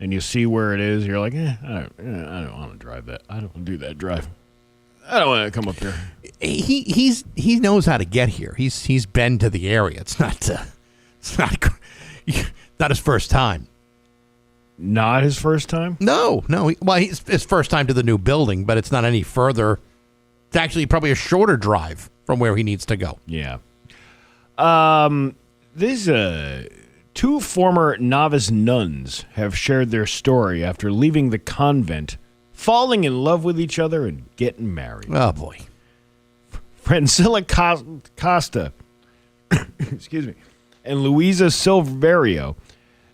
and you see where it is, you're like, I don't want to drive that. I don't want to do that drive. I don't want to come up here. He knows how to get here. He's been to the area. It's not his first time. Not his first time? No. He's his first time to the new building, but it's not any further. It's actually probably a shorter drive from where he needs to go. Yeah. Two former novice nuns have shared their story after leaving the convent, falling in love with each other, and getting married. Oh, boy. Francilla Costa excuse me, and Luisa Silverio,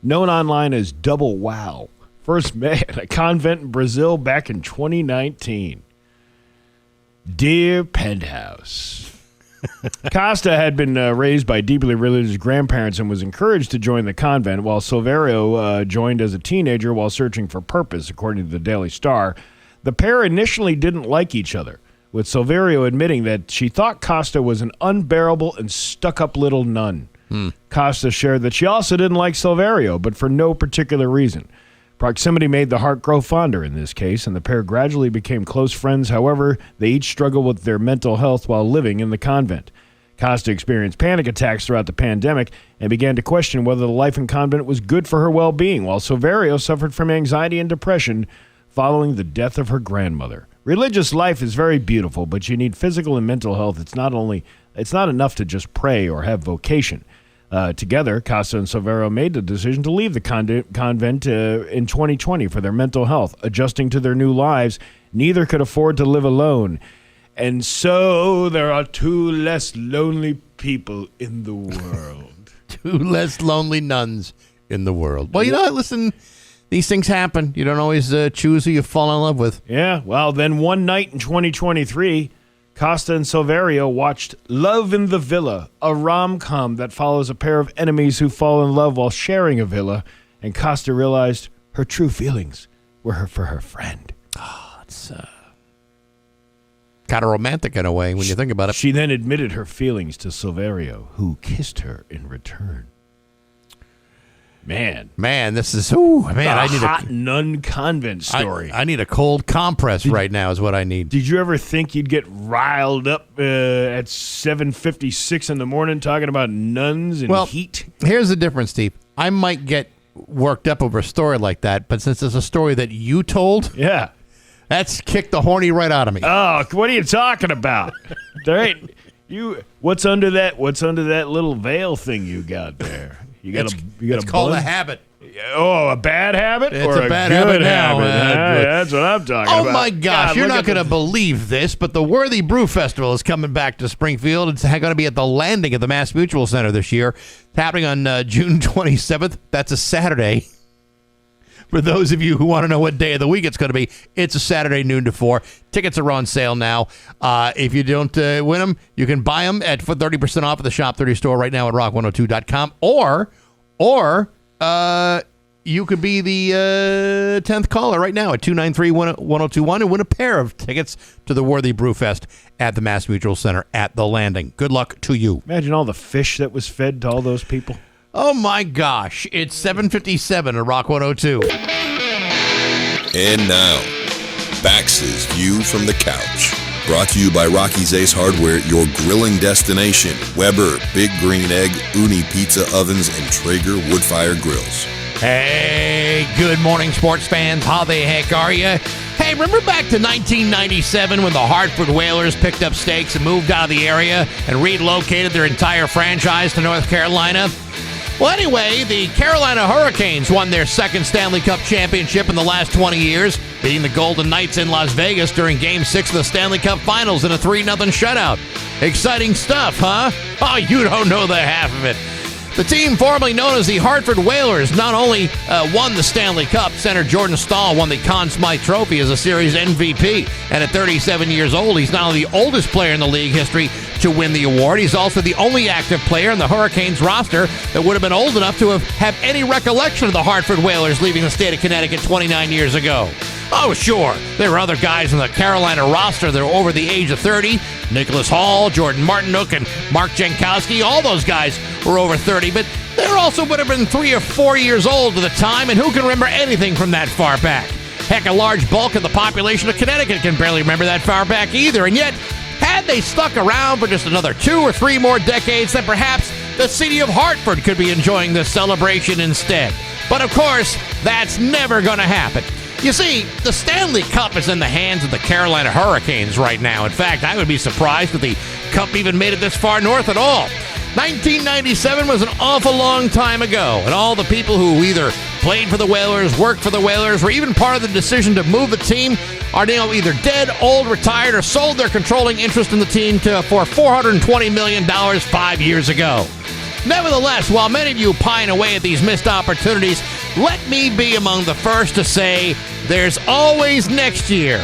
known online as Double Wow, first met at a convent in Brazil back in 2019. Dear Penthouse, Costa had been raised by deeply religious grandparents and was encouraged to join the convent, while Silverio joined as a teenager while searching for purpose, according to the Daily Star. The pair initially didn't like each other, with Silverio admitting that she thought Costa was an unbearable and stuck-up little nun. Costa shared that she also didn't like Silverio, but for no particular reason. Proximity made the heart grow fonder in this case, and the pair gradually became close friends. However, they each struggled with their mental health while living in the convent. Costa experienced panic attacks throughout the pandemic and began to question whether the life in convent was good for her well-being, while Silverio suffered from anxiety and depression following the death of her grandmother. Religious life is very beautiful, but you need physical and mental health. It's not enough to just pray or have vocation. Together, Costa and Silverio made the decision to leave the convent in 2020 for their mental health. Adjusting to their new lives, neither could afford to live alone. And so there are 2 less lonely people in the world. 2 less lonely nuns in the world. Well, you know what? Listen, these things happen. You don't always choose who you fall in love with. Yeah, well, then one night in 2023... Costa and Silverio watched Love in the Villa, a rom-com that follows a pair of enemies who fall in love while sharing a villa, and Costa realized her true feelings were for her friend. Oh, it's kind of romantic in a way when you think about it. She then admitted her feelings to Silverio, who kissed her in return. Man, this is I need hot nun convent story. I need a cold compress right now is what I need. Did you ever think you'd get riled up at 7:56 in the morning talking about nuns and heat? Here's the difference, Steve. I might get worked up over a story like that, but since it's a story that you told, that's kicked the horny right out of me. Oh, what are you talking about? There ain't what's under that little veil thing you got there? It's called a habit. Oh, a bad habit? It's or a bad good habit now. That's what I'm talking about. Oh, my gosh. You're not going to believe this, but the Worthy Brew Festival is coming back to Springfield. It's going to be at the Landing at the Mass Mutual Center this year. It's happening on June 27th. That's a Saturday. For those of you who want to know what day of the week it's going to be, it's a Saturday, noon to 4. Tickets are on sale now. If you don't win them, you can buy them for 30% off at the Shop 30 store right now at rock102.com. Or you could be the 10th caller right now at 293-1021 and win a pair of tickets to the Worthy Brew Fest at the Mass Mutual Center at the Landing. Good luck to you. Imagine all the fish that was fed to all those people. Oh, my gosh. It's 7:57 at Rock 102. And now, Bax's View from the Couch. Brought to you by Rocky's Ace Hardware, your grilling destination. Weber, Big Green Egg, Uni Pizza Ovens, and Traeger Woodfire Grills. Hey, good morning, sports fans. How the heck are you? Hey, remember back to 1997 when the Hartford Whalers picked up stakes and moved out of the area and relocated their entire franchise to North Carolina? Well, anyway, the Carolina Hurricanes won their second Stanley Cup championship in the last 20 years, beating the Golden Knights in Las Vegas during Game 6 of the Stanley Cup Finals in a 3-0 shutout. Exciting stuff, huh? Oh, you don't know the half of it. The team formerly known as the Hartford Whalers not only won the Stanley Cup, center Jordan Staal won the Conn Smythe Trophy as a series MVP. And at 37 years old, he's not only the oldest player in the league history to win the award, he's also the only active player in the Hurricanes roster that would have been old enough to have any recollection of the Hartford Whalers leaving the state of Connecticut 29 years ago. Oh, sure, there were other guys in the Carolina roster that were over the age of 30. Nicholas Hall, Jordan Martinook, and Mark Jankowski, all those guys were over 30, but they also would have been 3 or 4 years old at the time, and who can remember anything from that far back? Heck, a large bulk of the population of Connecticut can barely remember that far back either, and yet, had they stuck around for just another 2 or 3 more decades, then perhaps the city of Hartford could be enjoying this celebration instead. But of course, that's never going to happen. You see, the Stanley Cup is in the hands of the Carolina Hurricanes right now. In fact, I would be surprised if the Cup even made it this far north at all. 1997 was an awful long time ago, and all the people who either played for the Whalers, worked for the Whalers, or even part of the decision to move the team are now either dead, old, retired, or sold their controlling interest in the team for $420 million 5 years ago. Nevertheless, while many of you pine away at these missed opportunities, let me be among the first to say there's always next year.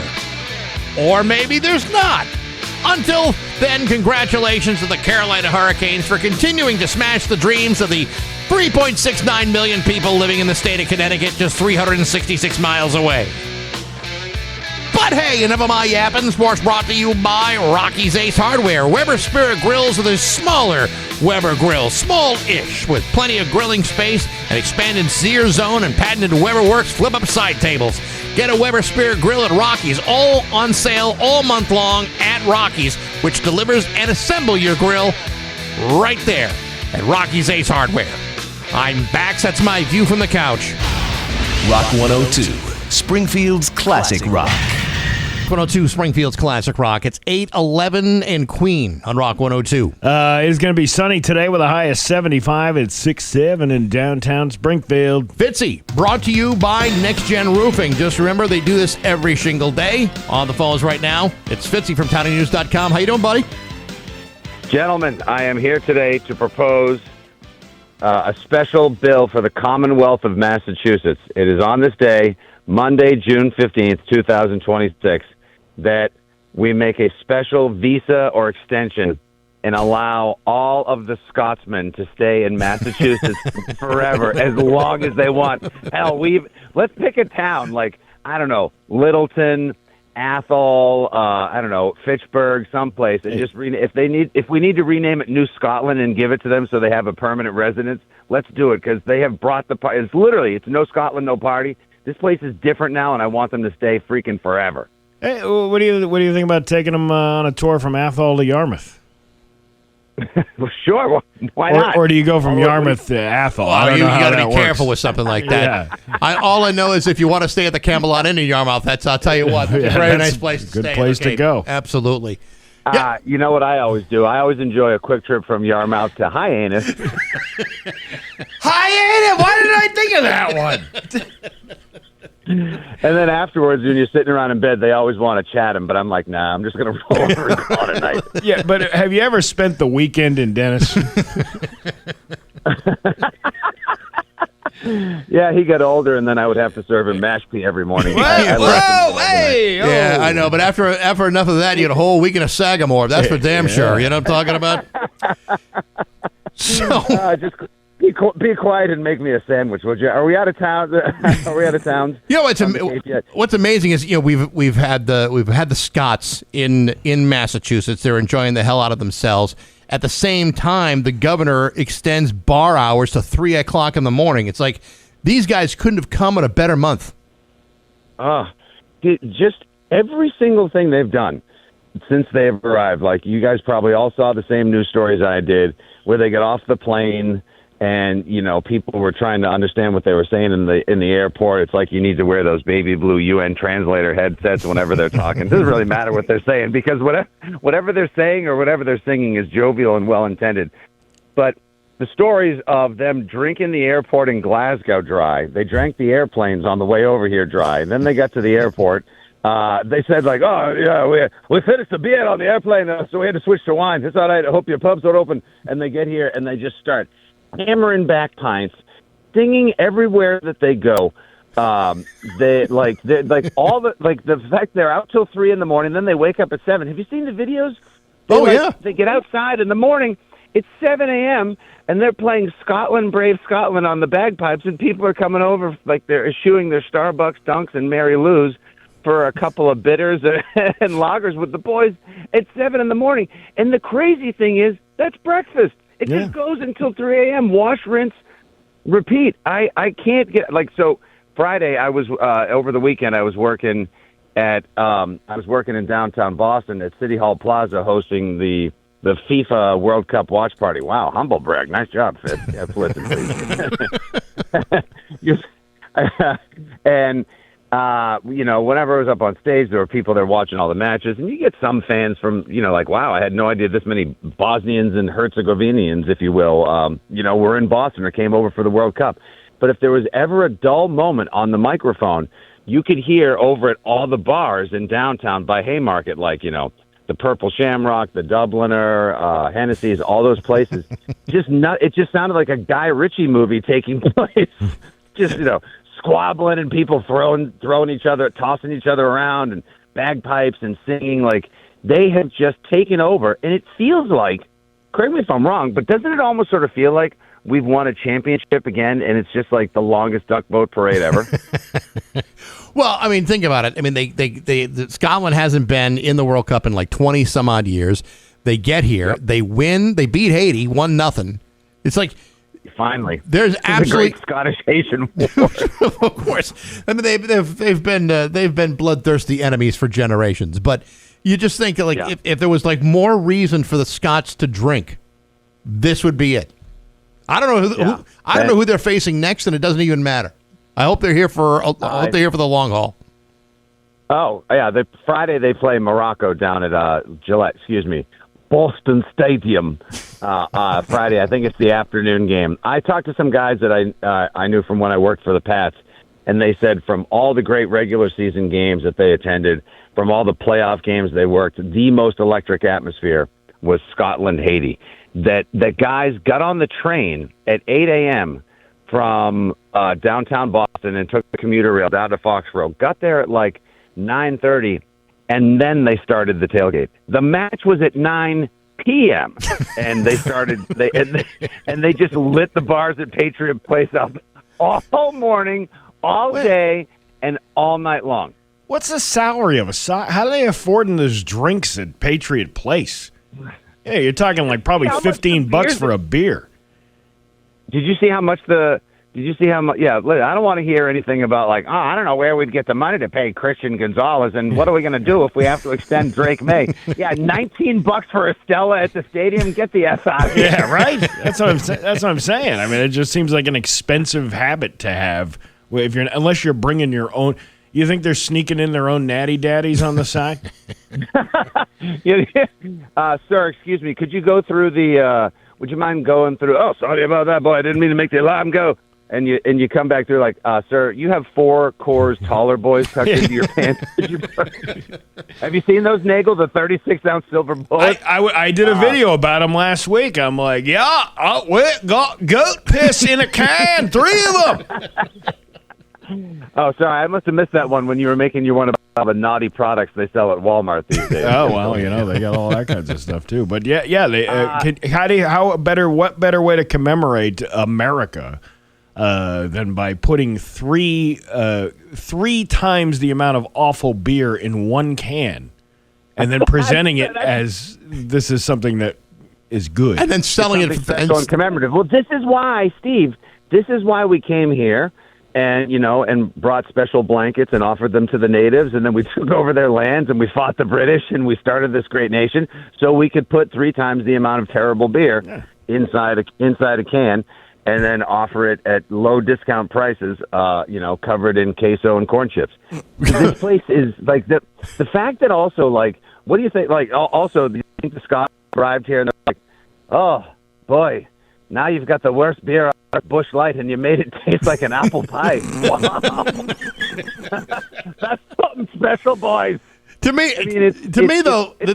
Or maybe there's not. Until then, congratulations to the Carolina Hurricanes for continuing to smash the dreams of the 3.69 million people living in the state of Connecticut, just 366 miles away. But hey, enough of my yapping. Sports brought to you by Rocky's Ace Hardware. Weber Spirit Grills are the smaller Weber grills, small-ish, with plenty of grilling space, an expanded sear zone, and patented Weber Works flip-up side tables. Get a Weber Spirit Grill at Rocky's, all on sale all month long at Rocky's, which delivers and assemble your grill right there at Rocky's Ace Hardware. I'm Bax. That's my view from the couch. Rock 102, Springfield's classic rock. 102 Springfield's Classic Rock. It's 8:11 in Queen on Rock 102. It's going to be sunny today with a high of 75. It's 6-7 in downtown Springfield. Fitzy, brought to you by Next Gen Roofing. Just remember, they do this every single day. On the phones right now, it's Fitzy from TownNews.com. How you doing, buddy? Gentlemen, I am here today to propose a special bill for the Commonwealth of Massachusetts. It is on this day, Monday, June 15th, 2026, that we make a special visa or extension and allow all of the Scotsmen to stay in Massachusetts forever, as long as they want. Hell, let's pick a town like, I don't know, Littleton, Athol, I don't know, Fitchburg, someplace, and just if we need to rename it New Scotland and give it to them so they have a permanent residence, let's do it, because they have brought the party. It's no Scotland, no party. This place is different now, and I want them to stay freaking forever. Hey, what do you think about taking them on a tour from Athol to Yarmouth? Well, sure. Why not? Or do you go from Yarmouth to Athol? Well, you got to be careful with something like that. Yeah. All I know is if you want to stay at the Camelot Inn in Yarmouth, I'll tell you what, it's a very nice place to stay. Good place to go. Absolutely. You know what I always do? I always enjoy a quick trip from Yarmouth to Hyannis. Hyannis! Why did I think of that one? And then afterwards, when you're sitting around in bed, they always want to chat him, but I'm like, nah, I'm just going to roll over and call it a night. Yeah, but have you ever spent the weekend in Dennis? Yeah, he got older, and then I would have to serve him mash pea every morning. Yeah, I know, but after enough of that, you get a whole weekend of Sagamore. That's for damn sure. You know what I'm talking about? So just be quiet and make me a sandwich, would you? Are we out of town? Are we out of town? You know, what's amazing is we've had the Scots in Massachusetts. They're enjoying the hell out of themselves. At the same time, the governor extends bar hours to 3 o'clock in the morning. It's like these guys couldn't have come at a better month. Just every single thing they've done since they've arrived. Like, you guys probably all saw the same news stories I did, where they get off the plane and, people were trying to understand what they were saying in the airport. It's like you need to wear those baby blue UN translator headsets whenever they're talking. It doesn't really matter what they're saying, because whatever they're saying or whatever they're singing is jovial and well-intended. But the stories of them drinking the airport in Glasgow dry, they drank the airplanes on the way over here dry, and then they got to the airport. They said, like, oh, yeah, we finished the beer on the airplane, so we had to switch to wine. It's all right. I hope your pubs don't open. And they get here, and they just start hammering back pints, singing everywhere that they go. They're the fact they're out till 3 a.m, then they wake up at 7. Have you seen the videos? They get outside in the morning. It's 7 a.m. and they're playing Scotland, Brave Scotland on the bagpipes, and people are coming over like they're eschewing their Starbucks Dunks and Mary Lou's for a couple of bitters and lagers with the boys at 7 a.m. And the crazy thing is, that's breakfast. It just goes until 3 a.m. Wash, rinse, repeat. I can't get, so Friday I was over the weekend I was working in downtown Boston at City Hall Plaza hosting the FIFA World Cup watch party. Wow, humble brag. Nice job, Fitz. Yeah, listen, please. And whenever I was up on stage, there were people there watching all the matches, and you get some fans from, like, wow, I had no idea this many Bosnians and Herzegovinians, if you will, were in Boston or came over for the World Cup. But if there was ever a dull moment on the microphone, you could hear over at all the bars in downtown by Haymarket, like, the Purple Shamrock, the Dubliner, Hennessy's, all those places. It just sounded like a Guy Ritchie movie taking place. Just, squabbling and people throwing each other, tossing each other around, and bagpipes and singing. Like, They have just taken over, and it feels like, correct me if I'm wrong, but doesn't it almost sort of feel like we've won a championship again, and it's just like the longest duck boat parade ever? Well, I mean, think about it. I mean, Scotland hasn't been in the World Cup in like 20 some odd years. They get here, they win, they beat Haiti 1-0. It's like finally there's absolutely the great Scottish-Haitian War. Of course, I mean they've been bloodthirsty enemies for generations. But you just think like if there was like more reason for the Scots to drink, this would be it. I don't know I don't know who they're facing next, and it doesn't even matter. I hope they're here for the long haul. Oh yeah, Friday they play Morocco down at Boston Stadium. Friday, I think it's the afternoon game. I talked to some guys that I knew from when I worked for the Pats, and they said from all the great regular season games that they attended, from all the playoff games they worked, the most electric atmosphere was Scotland-Haiti. That guys got on the train at 8 a.m. from downtown Boston and took the commuter rail down to Foxborough, got there at like 9:30, and then they started the tailgate. The match was at 9 p.m. and they just lit the bars at Patriot Place up all morning, all day, and all night long. What's the salary of how do they afford those drinks at Patriot Place? Yeah, you're talking like probably $15 for a beer. Did you see how much yeah, I don't want to hear anything about like, I don't know where we'd get the money to pay Christian Gonzalez, and what are we going to do if we have to extend Drake May? Yeah, $19 for a Stella at the stadium. Get the F out of here. Yeah, right. That's what I'm saying. I mean, it just seems like an expensive habit to have. Unless you're bringing your own. You think they're sneaking in their own natty daddies on the side? Sir, excuse me. Could you go through the? Would you mind going through? Oh, sorry about that, boy. I didn't mean to make the alarm go. And you come back through like, sir, you have 4 Coors Taller Boys tucked into your pants. Have you seen those, Nagle, the 36-ounce silver bullets? I did a video about them last week. I'm like, we got goat piss in a can, 3 of them. Oh, sorry, I must have missed that one when you were making your one about the naughty products they sell at Walmart these days. Oh well, they got all that kinds of stuff too. But what better way to commemorate America than by putting three times the amount of awful beer in one can, and then presenting it as this is something that is good, and then selling it special and commemorative. Well, this is why, Steve. This is why we came here. And brought special blankets and offered them to the natives, and then we took over their lands and we fought the British and we started this great nation so we could put 3 times the amount of terrible beer inside a can, and then offer it at low discount prices, covered in queso and corn chips. This place is like the fact that also like, what do you think? Like also, do you think the Scots arrived here and they're like, oh boy, now you've got the worst beer out of Busch Light, and you made it taste like an apple pie. Wow. That's something special, boys. To me, it's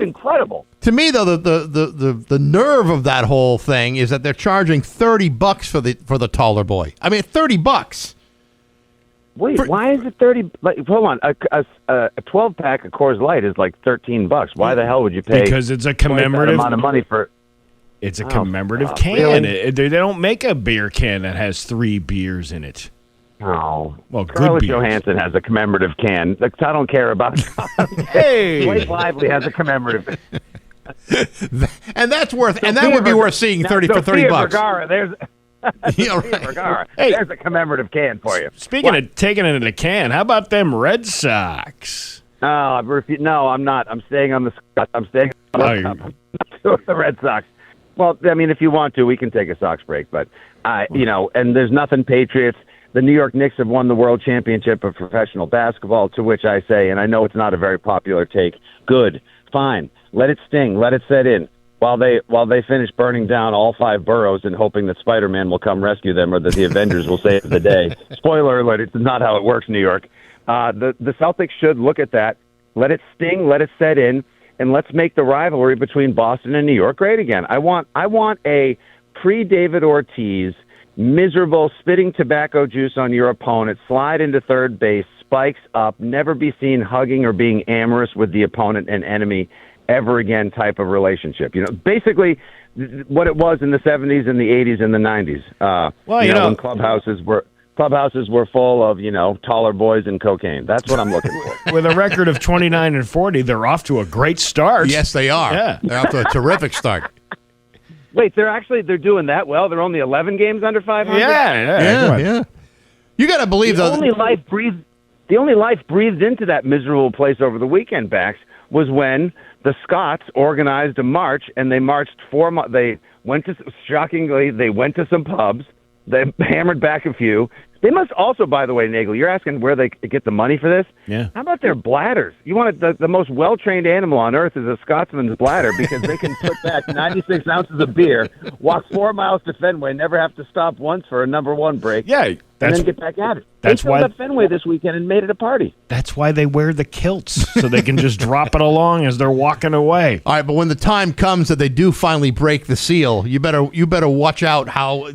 incredible. To me, though, the nerve of that whole thing is that they're charging $30 for the taller boy. I mean, $30. Wait, why is it 30? Like, hold on, a 12-pack of Coors Light is like $13. Why the hell would you pay? Because it's a commemorative amount of money for. It's a commemorative can. Really? They don't make a beer can that has 3 beers in it. Oh, well, good Scarlett beers. Johansson has a commemorative can. Like, I don't care about. Hey, Blake Lively has a commemorative. And that's worth. And that would be worth seeing for $30. Vergara, there's. Yeah, right. Vergara, hey, there's a commemorative can for you. Speaking of taking it in a can, how about them Red Sox? No, I'm not. I'm staying on the. I'm staying on the Red Sox. Well, I mean, if you want to, we can take a Sox break. But, and there's nothing Patriots. The New York Knicks have won the World Championship of Professional Basketball, to which I say, and I know it's not a very popular take, good, fine, let it sting, let it set in, while they finish burning down all 5 boroughs and hoping that Spider-Man will come rescue them or that the Avengers will save the day. Spoiler alert, it's not how it works, New York. The Celtics should look at that, let it sting, let it set in, and let's make the rivalry between Boston and New York great again. I want a pre-David Ortiz, miserable, spitting tobacco juice on your opponent, slide into third base, spikes up, never be seen hugging or being amorous with the opponent and enemy, ever again type of relationship. Basically what it was in the 70s and the 80s and the 90s. When clubhouses were full of, taller boys and cocaine. That's what I'm looking for. With a record of 29-40, they're off to a great start. Yes, they are. Yeah. They're off to a terrific start. Wait, they're doing that well? They're only 11 games under 500? Yeah. You got to believe, though. The only life breathed into that miserable place over the weekend, Bax, was when the Scots organized a march, and they marched they went to some pubs. They hammered back a few. They must also, by the way, Nagle, you're asking where they get the money for this? Yeah. How about their bladders? You want the most well-trained animal on earth is a Scotsman's bladder because they can put back 96 ounces of beer, walk 4 miles to Fenway, never have to stop once for a number one break, and then get back at it. They filled up Fenway this weekend and made it a party. That's why they wear the kilts, so they can just drop it along as they're walking away. All right, but when the time comes that they do finally break the seal, you better watch out how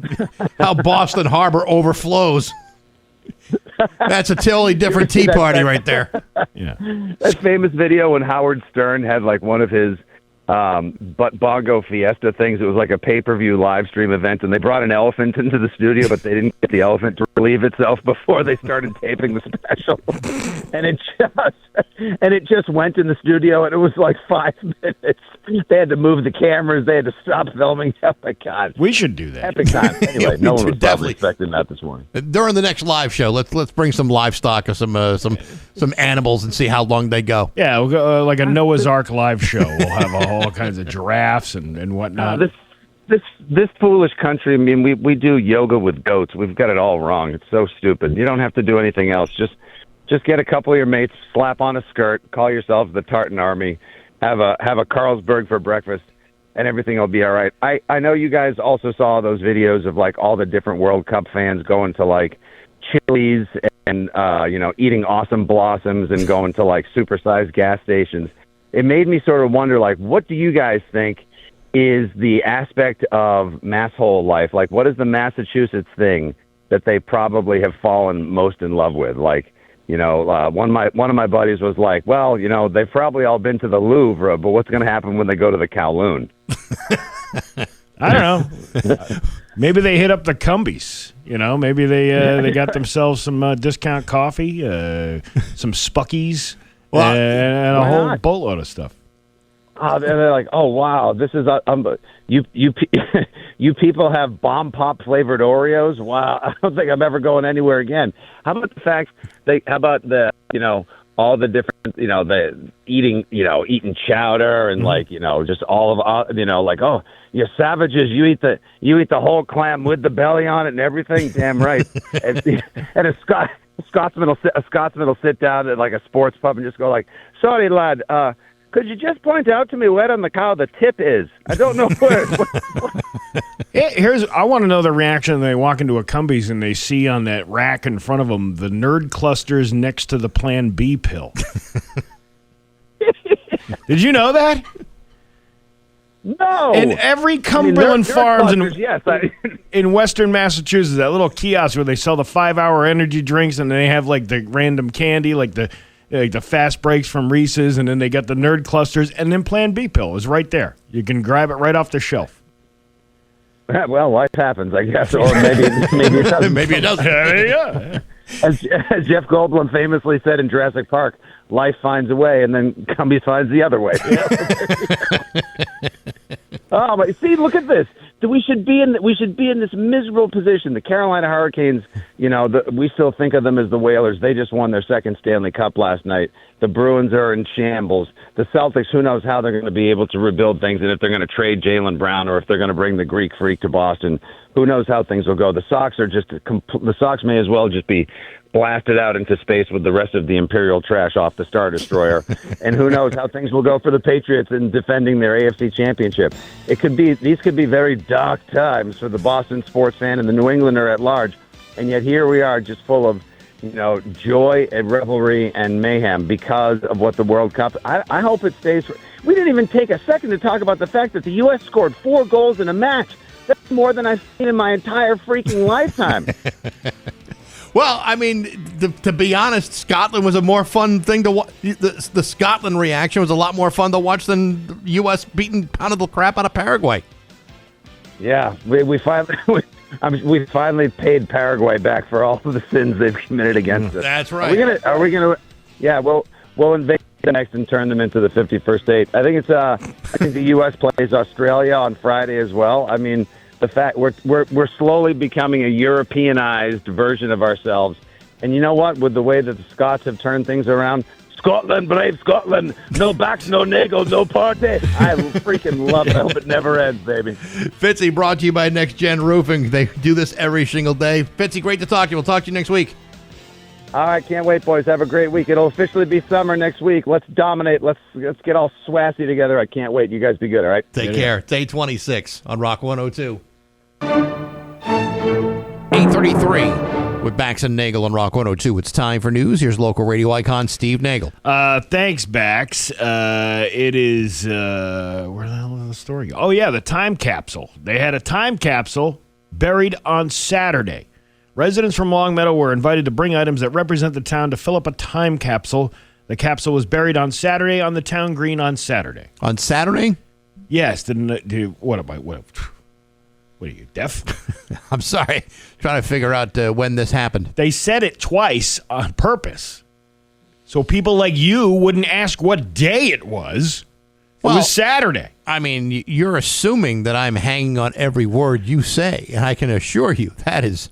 Boston Harbor overflows. That's a totally different tea party right there. Yeah, that famous video when Howard Stern had like one of his bongo fiesta things. It was like a pay-per-view live stream event, and they brought an elephant into the studio, but they didn't get the elephant to relieve itself before they started taping the special. And it just went in the studio, and it was like 5 minutes. They had to move the cameras. They had to stop filming. Oh my God, we should do that. Epic time. Anyway, no one was probably expecting that this morning. During the next live show, let's bring some livestock or some animals and see how long they go. Yeah, we'll go, like a Noah's Ark live show. We'll have all kinds of giraffes and whatnot. This foolish country. I mean, we do yoga with goats. We've got it all wrong. It's so stupid. You don't have to do anything else. Just get a couple of your mates, slap on a skirt, call yourselves the Tartan Army, have a Carlsberg for breakfast, and everything will be all right. I know you guys also saw those videos of like all the different World Cup fans going to like Chili's and eating awesome blossoms and going to like supersized gas stations. It made me sort of wonder, like, what do you guys think is the aspect of masshole life? Like, what is the Massachusetts thing that they probably have fallen most in love with? Like, one of my buddies was like, well, they've probably all been to the Louvre, but what's going to happen when they go to the Kowloon? I don't know. Maybe they hit up the Cumbies. Maybe they got themselves some discount coffee, some Spuckies, and a whole boatload of stuff. And they're like, oh wow, this is you people have bomb pop flavored Oreos. Wow, I don't think I'm ever going anywhere again. How about the fact all the different the eating chowder and just all of like, oh, you savages, you eat the whole clam with the belly on it and everything. Damn right. and a Scotsman will sit down at like a sports pub and just go like, sorry lad, could you just point out to me where on the cow the tip is? I don't know where. I want to know the reaction when they walk into a Cumbies and they see on that rack in front of them the nerd clusters next to the Plan B pill. Did you know that? No. In every Cumberland Farms clusters, in Western Massachusetts, that little kiosk where they sell the 5-hour energy drinks and they have like the random candy, like the fast breaks from Reese's, and then they got the nerd clusters, and then Plan B pill is right there. You can grab it right off the shelf. Well, life happens, I guess, or maybe it doesn't. Maybe it doesn't. Yeah. As Jeff Goldblum famously said in Jurassic Park, life finds a way, and then Cumbies finds the other way. Oh, but see, look at this. We should be in this miserable position. The Carolina Hurricanes, we still think of them as the Whalers. They just won their second Stanley Cup last night. The Bruins are in shambles. The Celtics, who knows how they're going to be able to rebuild things, and if they're going to trade Jaylen Brown or if they're going to bring the Greek Freak to Boston. Who knows how things will go? The Sox the Sox may as well just be blasted out into space with the rest of the Imperial trash off the Star Destroyer. And who knows how things will go for the Patriots in defending their AFC championship. These could be very dark times for the Boston sports fan and the New Englander at large. And yet here we are just full of, joy and revelry and mayhem because of what the World Cup. I hope it stays. We didn't even take a second to talk about the fact that the U.S. scored 4 goals in a match. That's more than I've seen in my entire freaking lifetime. Well, I mean, to be honest, Scotland was a more fun thing to watch. The Scotland reaction was a lot more fun to watch than the U.S. pounding the crap out of Paraguay. Yeah, we finally paid Paraguay back for all of the sins they've committed against us. That's right. Are we gonna? Yeah, we'll invade next and turn them into the 51st state. I think I think the U.S. plays Australia on Friday as well. I mean, the fact we're slowly becoming a Europeanized version of ourselves. And you know what? With the way that the Scots have turned things around, Scotland, brave Scotland, no Bax, no Nagle, no party. I freaking love it. I hope it never ends, baby. Fitzy, brought to you by Next Gen Roofing. They do this every single day. Fitzy, great to talk to you. We'll talk to you next week. All right, can't wait, boys. Have a great week. It'll officially be summer next week. Let's dominate. Let's get all swassy together. I can't wait. You guys be good, all right? Take care. It's 8:26 on Rock 102. 8:33 with Bax and Nagle on Rock 102. It's time for news. Here's local radio icon Steve Nagle. Thanks, Bax. It is where the hell is the story go? Oh yeah, the time capsule. They had a time capsule buried on Saturday. Residents from Longmeadow were invited to bring items that represent the town to fill up a time capsule. The capsule was buried on Saturday on the town green on Saturday. On Saturday? Yes. What are you, deaf? I'm sorry. Trying to figure out when this happened. They said it twice on purpose. So people like you wouldn't ask what day it was. It was Saturday. I mean, you're assuming that I'm hanging on every word you say, and I can assure you that is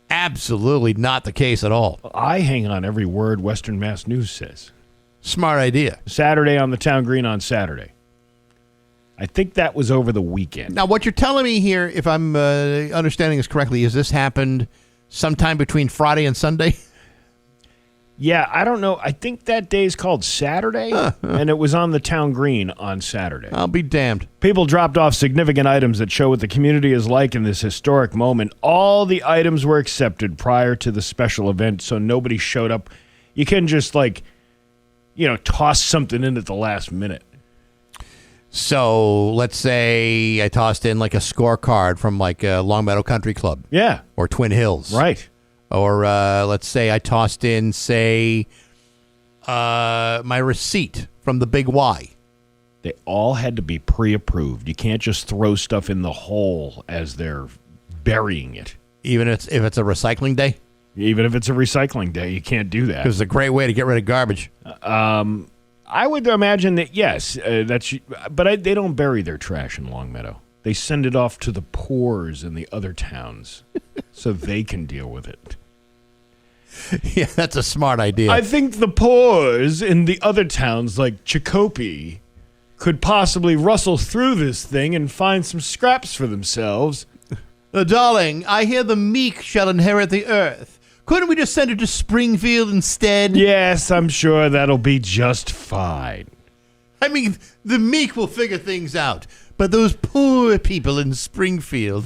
absolutely not the case at all. I hang on every word Western Mass News says. Smart idea. Saturday on the town green on Saturday. I think that was over the weekend. Now, what you're telling me here, if I'm understanding this correctly, is this happened sometime between Friday and Sunday? Yeah, I don't know. I think that day is called Saturday, and it was on the town green on Saturday. I'll be damned. People dropped off significant items that show what the community is like in this historic moment. All the items were accepted prior to the special event, so nobody showed up. You can just, toss something in at the last minute. So let's say I tossed in like a scorecard from Longmeadow Country Club. Yeah. Or Twin Hills. Right. Or let's say I tossed in, my receipt from the Big Y. They all had to be pre-approved. You can't just throw stuff in the hole as they're burying it. Even if it's a recycling day? Even if it's a recycling day, you can't do that. Because it's a great way to get rid of garbage. I would imagine that, yes, but they don't bury their trash in Longmeadow. They send it off to the poors in the other towns so they can deal with it. Yeah, that's a smart idea. I think the poors in the other towns like Chicopee could possibly rustle through this thing and find some scraps for themselves. Darling, I hear the meek shall inherit the earth. Couldn't we just send it to Springfield instead? Yes, I'm sure that'll be just fine. I mean, the meek will figure things out. But those poor people in Springfield,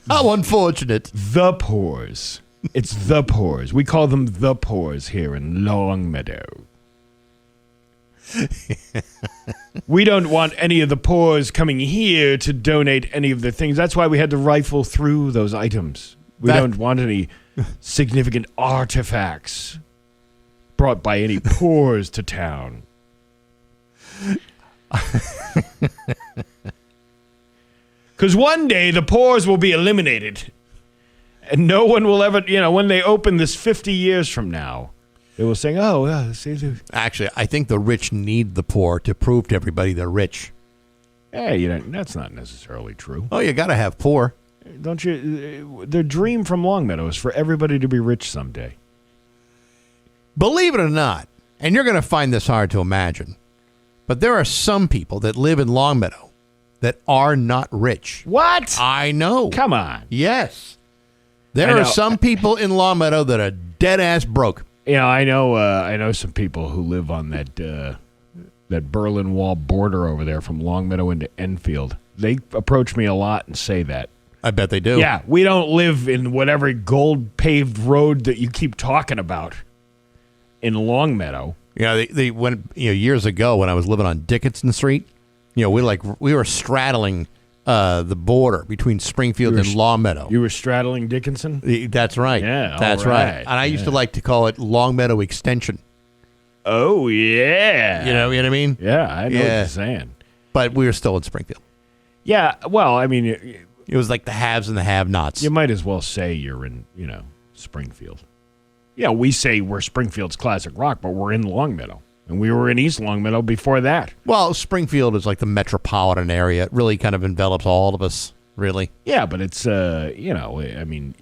how unfortunate. The poors. It's the poors. We call them the poors here in Longmeadow. We don't want any of the poors coming here to donate any of their things. That's why we had to rifle through those items. We don't want any significant artifacts brought by any poors to town. Because one day the poors will be eliminated. And no one will ever, when they open this 50 years from now, they will say, oh, yeah. Actually, I think the rich need the poor to prove to everybody they're rich. Hey, that's not necessarily true. Oh, you got to have poor. Don't you? The dream from Longmeadow is for everybody to be rich someday. Believe it or not, and you're going to find this hard to imagine, but there are some people that live in Longmeadow that are not rich. What? I know. Come on. Yes. There are some people in Longmeadow that are dead-ass broke. Yeah, I know some people who live on that Berlin Wall border over there from Longmeadow into Enfield. They approach me a lot and say that. I bet they do. Yeah, we don't live in whatever gold-paved road that you keep talking about in Longmeadow. Yeah, they went years ago when I was living on Dickinson Street. We were straddling the border between Springfield and Longmeadow. You were straddling Dickinson? That's right. Yeah, that's all right. right. And I used to like to call it Longmeadow Extension. Oh, yeah. You know what I mean? Yeah, I know what you're saying. But we were still in Springfield. Yeah, well, I mean, it was like the haves and the have-nots. You might as well say you're in, Springfield. Yeah, we say we're Springfield's classic rock, but we're in Longmeadow. And we were in East Longmeadow before that. Well, Springfield is like the metropolitan area. It really kind of envelops all of us, really. Yeah, but it's, I mean,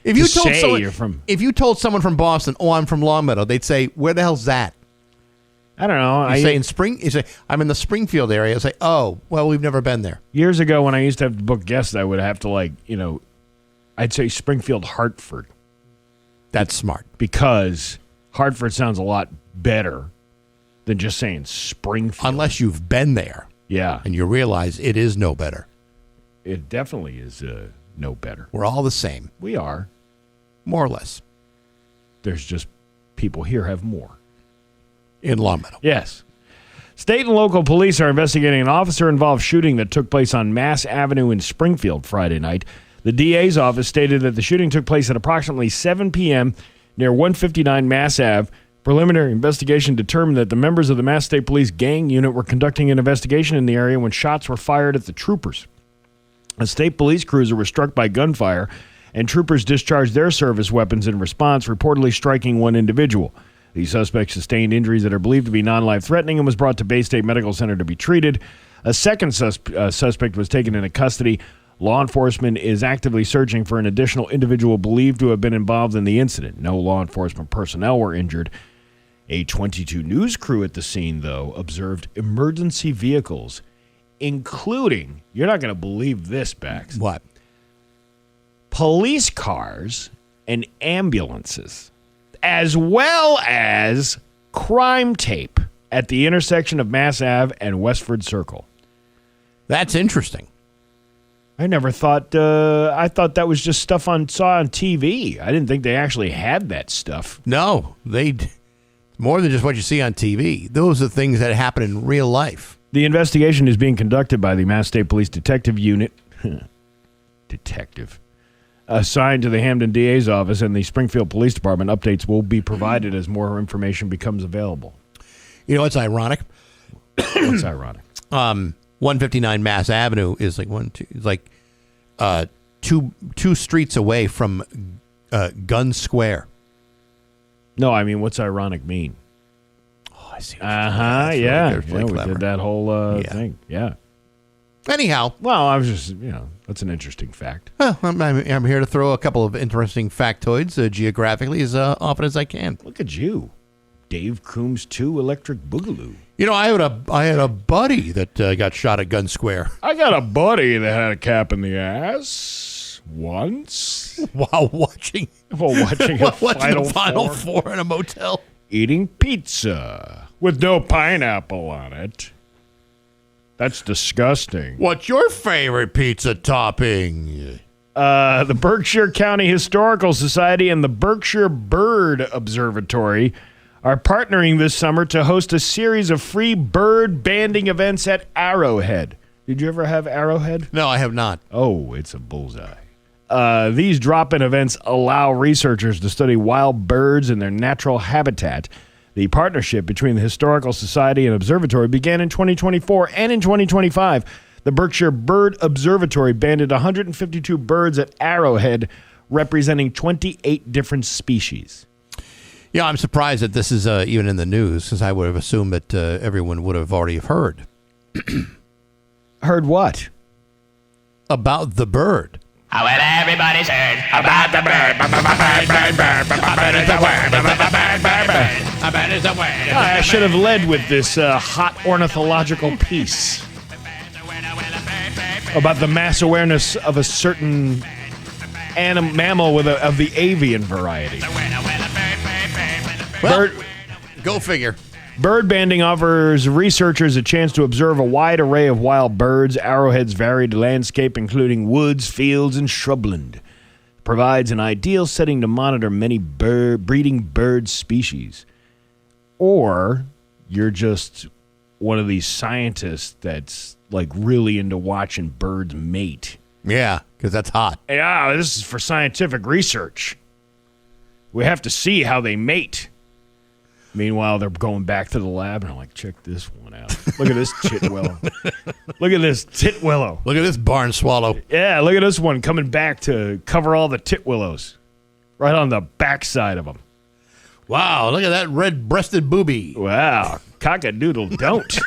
if you told say someone, you're from, if you told someone from Boston, "Oh, I'm from Longmeadow," they'd say, "Where the hell's that?" I don't know. You say I'm in the Springfield area. I say, "Oh, well, we've never been there." Years ago, when I used to have to book guests, I would have to I'd say Springfield, Hartford. That's smart because Hartford sounds a lot better than just saying Springfield. Unless you've been there. Yeah. And you realize it is no better. It definitely is no better. We're all the same. We are. More or less. There's just people here have more. In Longmeadow. Yes. State and local police are investigating an officer-involved shooting that took place on Mass Avenue in Springfield Friday night. The DA's office stated that the shooting took place at approximately 7 p.m. near 159 Mass Ave. Preliminary investigation determined that the members of the Mass State Police gang unit were conducting an investigation in the area when shots were fired at the troopers. A state police cruiser was struck by gunfire, and troopers discharged their service weapons in response, reportedly striking one individual. The suspect sustained injuries that are believed to be non-life-threatening and was brought to Bay State Medical Center to be treated. A second suspect was taken into custody. Law enforcement is actively searching for an additional individual believed to have been involved in the incident. No law enforcement personnel were injured. A 22 News crew at the scene, though, observed emergency vehicles, including, you're not going to believe this, Bax. What? Police cars and ambulances, as well as crime tape at the intersection of Mass Ave and Westford Circle. That's interesting. I never thought, I thought that was just stuff saw on TV. I didn't think they actually had that stuff. No, more than just what you see on TV. Those are things that happen in real life. The investigation is being conducted by the Mass State Police Detective Unit, assigned to the Hamden DA's office and the Springfield Police Department. Updates will be provided as more information becomes available. You know what's ironic? What's ironic? 159 Mass Avenue is two streets away from Gun Square. No, I mean, what's ironic mean? Oh, I see. Yeah. Really Yeah, clever. we did that whole thing. Yeah. Anyhow. Well, I was just, that's an interesting fact. I'm here to throw a couple of interesting factoids geographically as often as I can. Look at you. Dave Coombs 2 Electric Boogaloo. You know, I had a buddy that got shot at Gun Square. I got a buddy that had a cap in the ass once. While watching the Final Four in a motel. Eating pizza with no pineapple on it. That's disgusting. What's your favorite pizza topping? The Berkshire County Historical Society and the Berkshire Bird Observatory are partnering this summer to host a series of free bird banding events at Arrowhead. Did you ever have Arrowhead? No, I have not. Oh, it's a bullseye. These drop-in events allow researchers to study wild birds in their natural habitat. The partnership between the Historical Society and Observatory began in 2024, and in 2025, the Berkshire Bird Observatory banded 152 birds at Arrowhead, representing 28 different species. Yeah, I'm surprised that this is even in the news, because I would have assumed that everyone would have already heard. Heard what? About the bird. Oh, well, everybody's heard about the bird. Bird is a word. Bird is a word. I should have led with this hot ornithological piece about the mass awareness of a certain mammal of the avian variety. Well, go figure. Bird banding offers researchers a chance to observe a wide array of wild birds. Arrowhead's varied landscape, including woods, fields, and shrubland, provides an ideal setting to monitor many breeding bird species. Or you're just one of these scientists that's like really into watching birds mate. Yeah, because that's hot. Yeah, this is for scientific research. We have to see how they mate. Meanwhile, they're going back to the lab, and I'm like, check this one out. Look at this titwillow. Look at this titwillow. Look at this barn swallow. Yeah, look at this one coming back to cover all the titwillows. Right on the backside of them. Wow, look at that red-breasted booby. Wow, cock-a-doodle don't.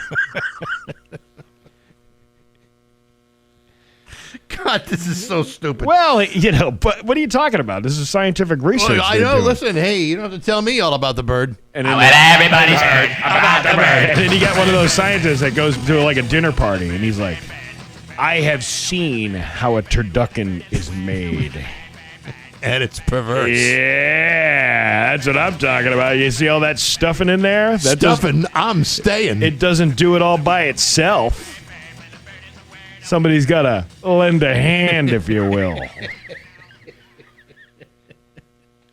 God, this is so stupid. Well, but what are you talking about? This is scientific research. Well, I know. Listen, hey, you don't have to tell me all about the bird. And then everybody's heard about the bird. And then you got one of those scientists that goes to like a dinner party, and he's like, I have seen how a turducken is made. And it's perverse. Yeah, that's what I'm talking about. You see all that stuffing in there? I'm staying. It doesn't do it all by itself. Somebody's got to lend a hand, if you will.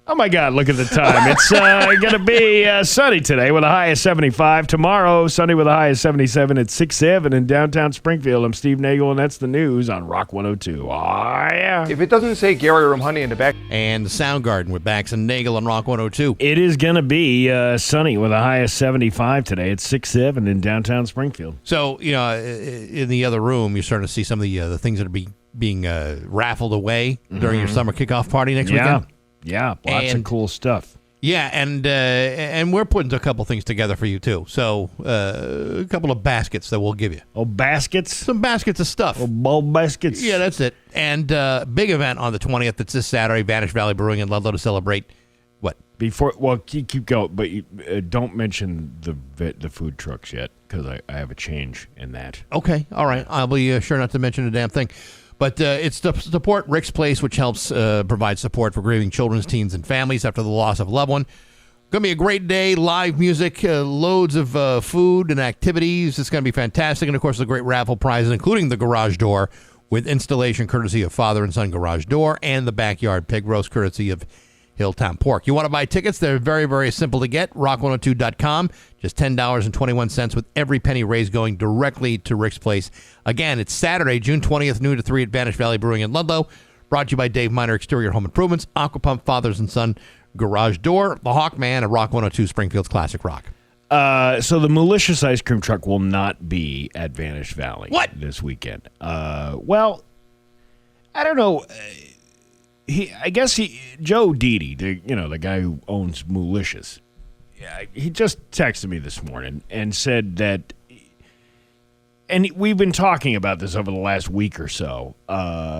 Oh, my God, look at the time. It's going to be sunny today with a high of 75. Tomorrow, sunny with a high of 77 at 6-7 in downtown Springfield. I'm Steve Nagle, and that's the news on Rock 102. Oh, yeah. If it doesn't say Gary Room Honey in the back. And the Soundgarden with Bax and Nagle on Rock 102. It is going to be sunny with a high of 75 today at 6-7 in downtown Springfield. So, in the other room, you're starting to see some of the things that are being raffled away during your summer kickoff party next weekend. Yeah, lots of cool stuff. Yeah, and we're putting a couple things together for you, too. So, a couple of baskets that we'll give you. Oh, baskets? Some baskets of stuff. Oh, ball baskets? Yeah, that's it. And big event on the 20th. It's this Saturday, Vanish Valley Brewing in Ludlow to celebrate what? Keep going, but don't mention the food trucks yet, because I have a change in that. Okay, all right. I'll be sure not to mention a damn thing. But it's to support Rick's Place, which helps provide support for grieving children's, teens, and families after the loss of a loved one. Going to be a great day, live music, loads of food and activities. It's going to be fantastic. And, of course, the great raffle prizes, including the garage door with installation courtesy of Father and Son Garage Door and the backyard pig roast courtesy of Hilltown Pork. You want to buy tickets? They're very, very simple to get. Rock102.com. Just $10.21 with every penny raised going directly to Rick's Place. Again, it's Saturday, June 20th, noon to 3 at Vanish Valley Brewing in Ludlow. Brought to you by Dave Miner Exterior Home Improvements, Aquapump, Fathers and Son Garage Door, the Hawkman, and Rock 102 Springfield's Classic Rock. So the malicious ice cream truck will not be at Vanish Valley this weekend. Well, I don't know. Joe Didi, the guy who owns Malicious, he just texted me this morning and said that, and we've been talking about this over the last week or so,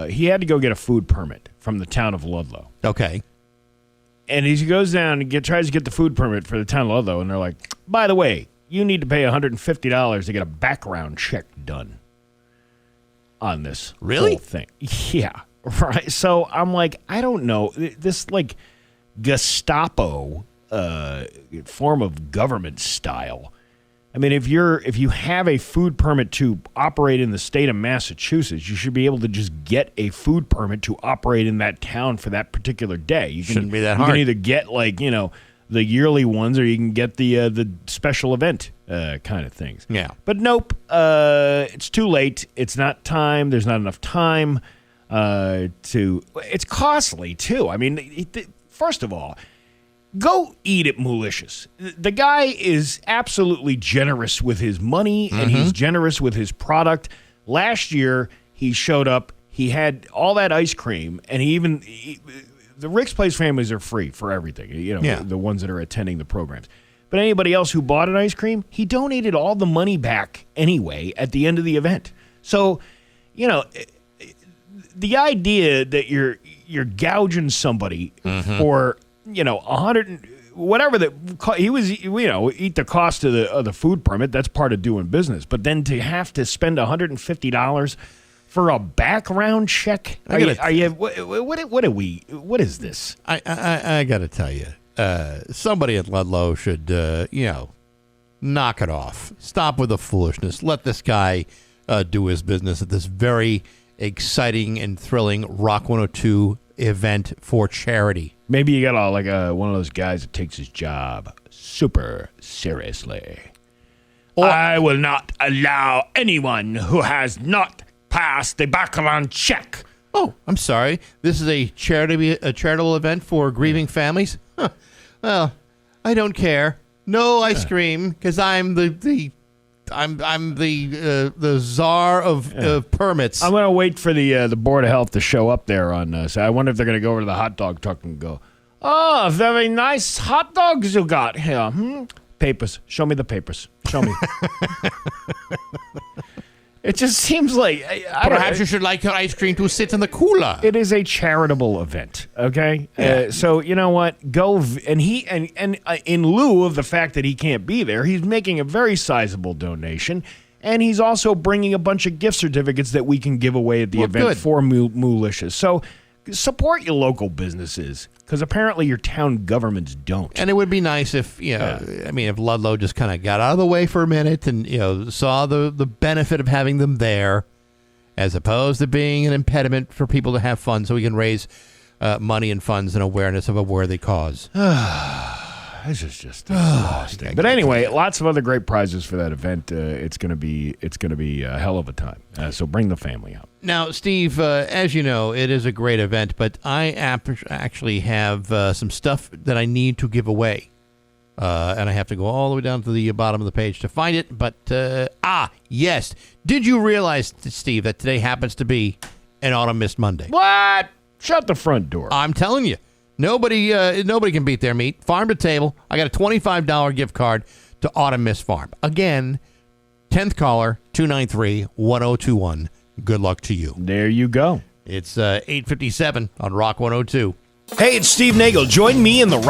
he had to go get a food permit from the town of Ludlow. Okay. And he goes down and tries to get the food permit for the town of Ludlow, and they're like, by the way, you need to pay $150 to get a background check done on this whole thing. Yeah. Right, so I'm like, I don't know, this like Gestapo form of government style. I mean, if you have a food permit to operate in the state of Massachusetts, you should be able to just get a food permit to operate in that town for that particular day. Shouldn't be that hard. You can either get the yearly ones, or you can get the special event kind of things. Yeah, but nope, it's too late. It's not time. There's not enough time. It's costly too. I mean, first of all, go eat at Malicious. The guy is absolutely generous with his money, and he's generous with his product. Last year, he showed up. He had all that ice cream, and the Rick's Place families are free for everything. The ones that are attending the programs. But anybody else who bought an ice cream, he donated all the money back anyway at the end of the event. So, the idea that you're gouging somebody for 100 whatever eat the cost of the food permit, that's part of doing business. But then to have to spend $150 for a background check, what is this? I got to tell you, somebody at Ludlow should knock it off. Stop with the foolishness. Let this guy do his business at this very exciting and thrilling Rock 102 event for charity. Maybe you got one of those guys that takes his job super seriously. I will not allow anyone who has not passed the background check. Oh, I'm sorry. This is a charitable event for grieving families? Huh. Well, I don't care. No ice cream, because I'm the czar of permits. I'm going to wait for the Board of Health to show up there on. So I wonder if they're going to go over to the hot dog truck and go, "Oh, very nice hot dogs you got here. Papers. Show me the papers. Show me." It just seems like perhaps you should like your ice cream to sit in the cooler. It is a charitable event, okay? Yeah. So you know what? Go and in lieu of the fact that he can't be there, he's making a very sizable donation, and he's also bringing a bunch of gift certificates that we can give away at the event for Moolicious. So support your local businesses, because apparently your town governments don't. And it would be nice if, if Ludlow just kind of got out of the way for a minute and, saw the benefit of having them there, as opposed to being an impediment for people to have fun so we can raise money and funds and awareness of a worthy cause. This is just disgusting. But anyway, lots of other great prizes for that event. It's gonna be a hell of a time. So bring the family out. Now, Steve, as you know, it is a great event, but I actually have some stuff that I need to give away, and I have to go all the way down to the bottom of the page to find it. But yes, did you realize, Steve, that today happens to be an Autumn Mist Monday? What? Shut the front door. I'm telling you. Nobody can beat their meat. Farm to table. I got a $25 gift card to Autumn Mist Farm. Again, 10th caller, 293-1021. Good luck to you. There you go. It's 8:57 on Rock 102. Hey, it's Steve Nagle. Join me in the Rock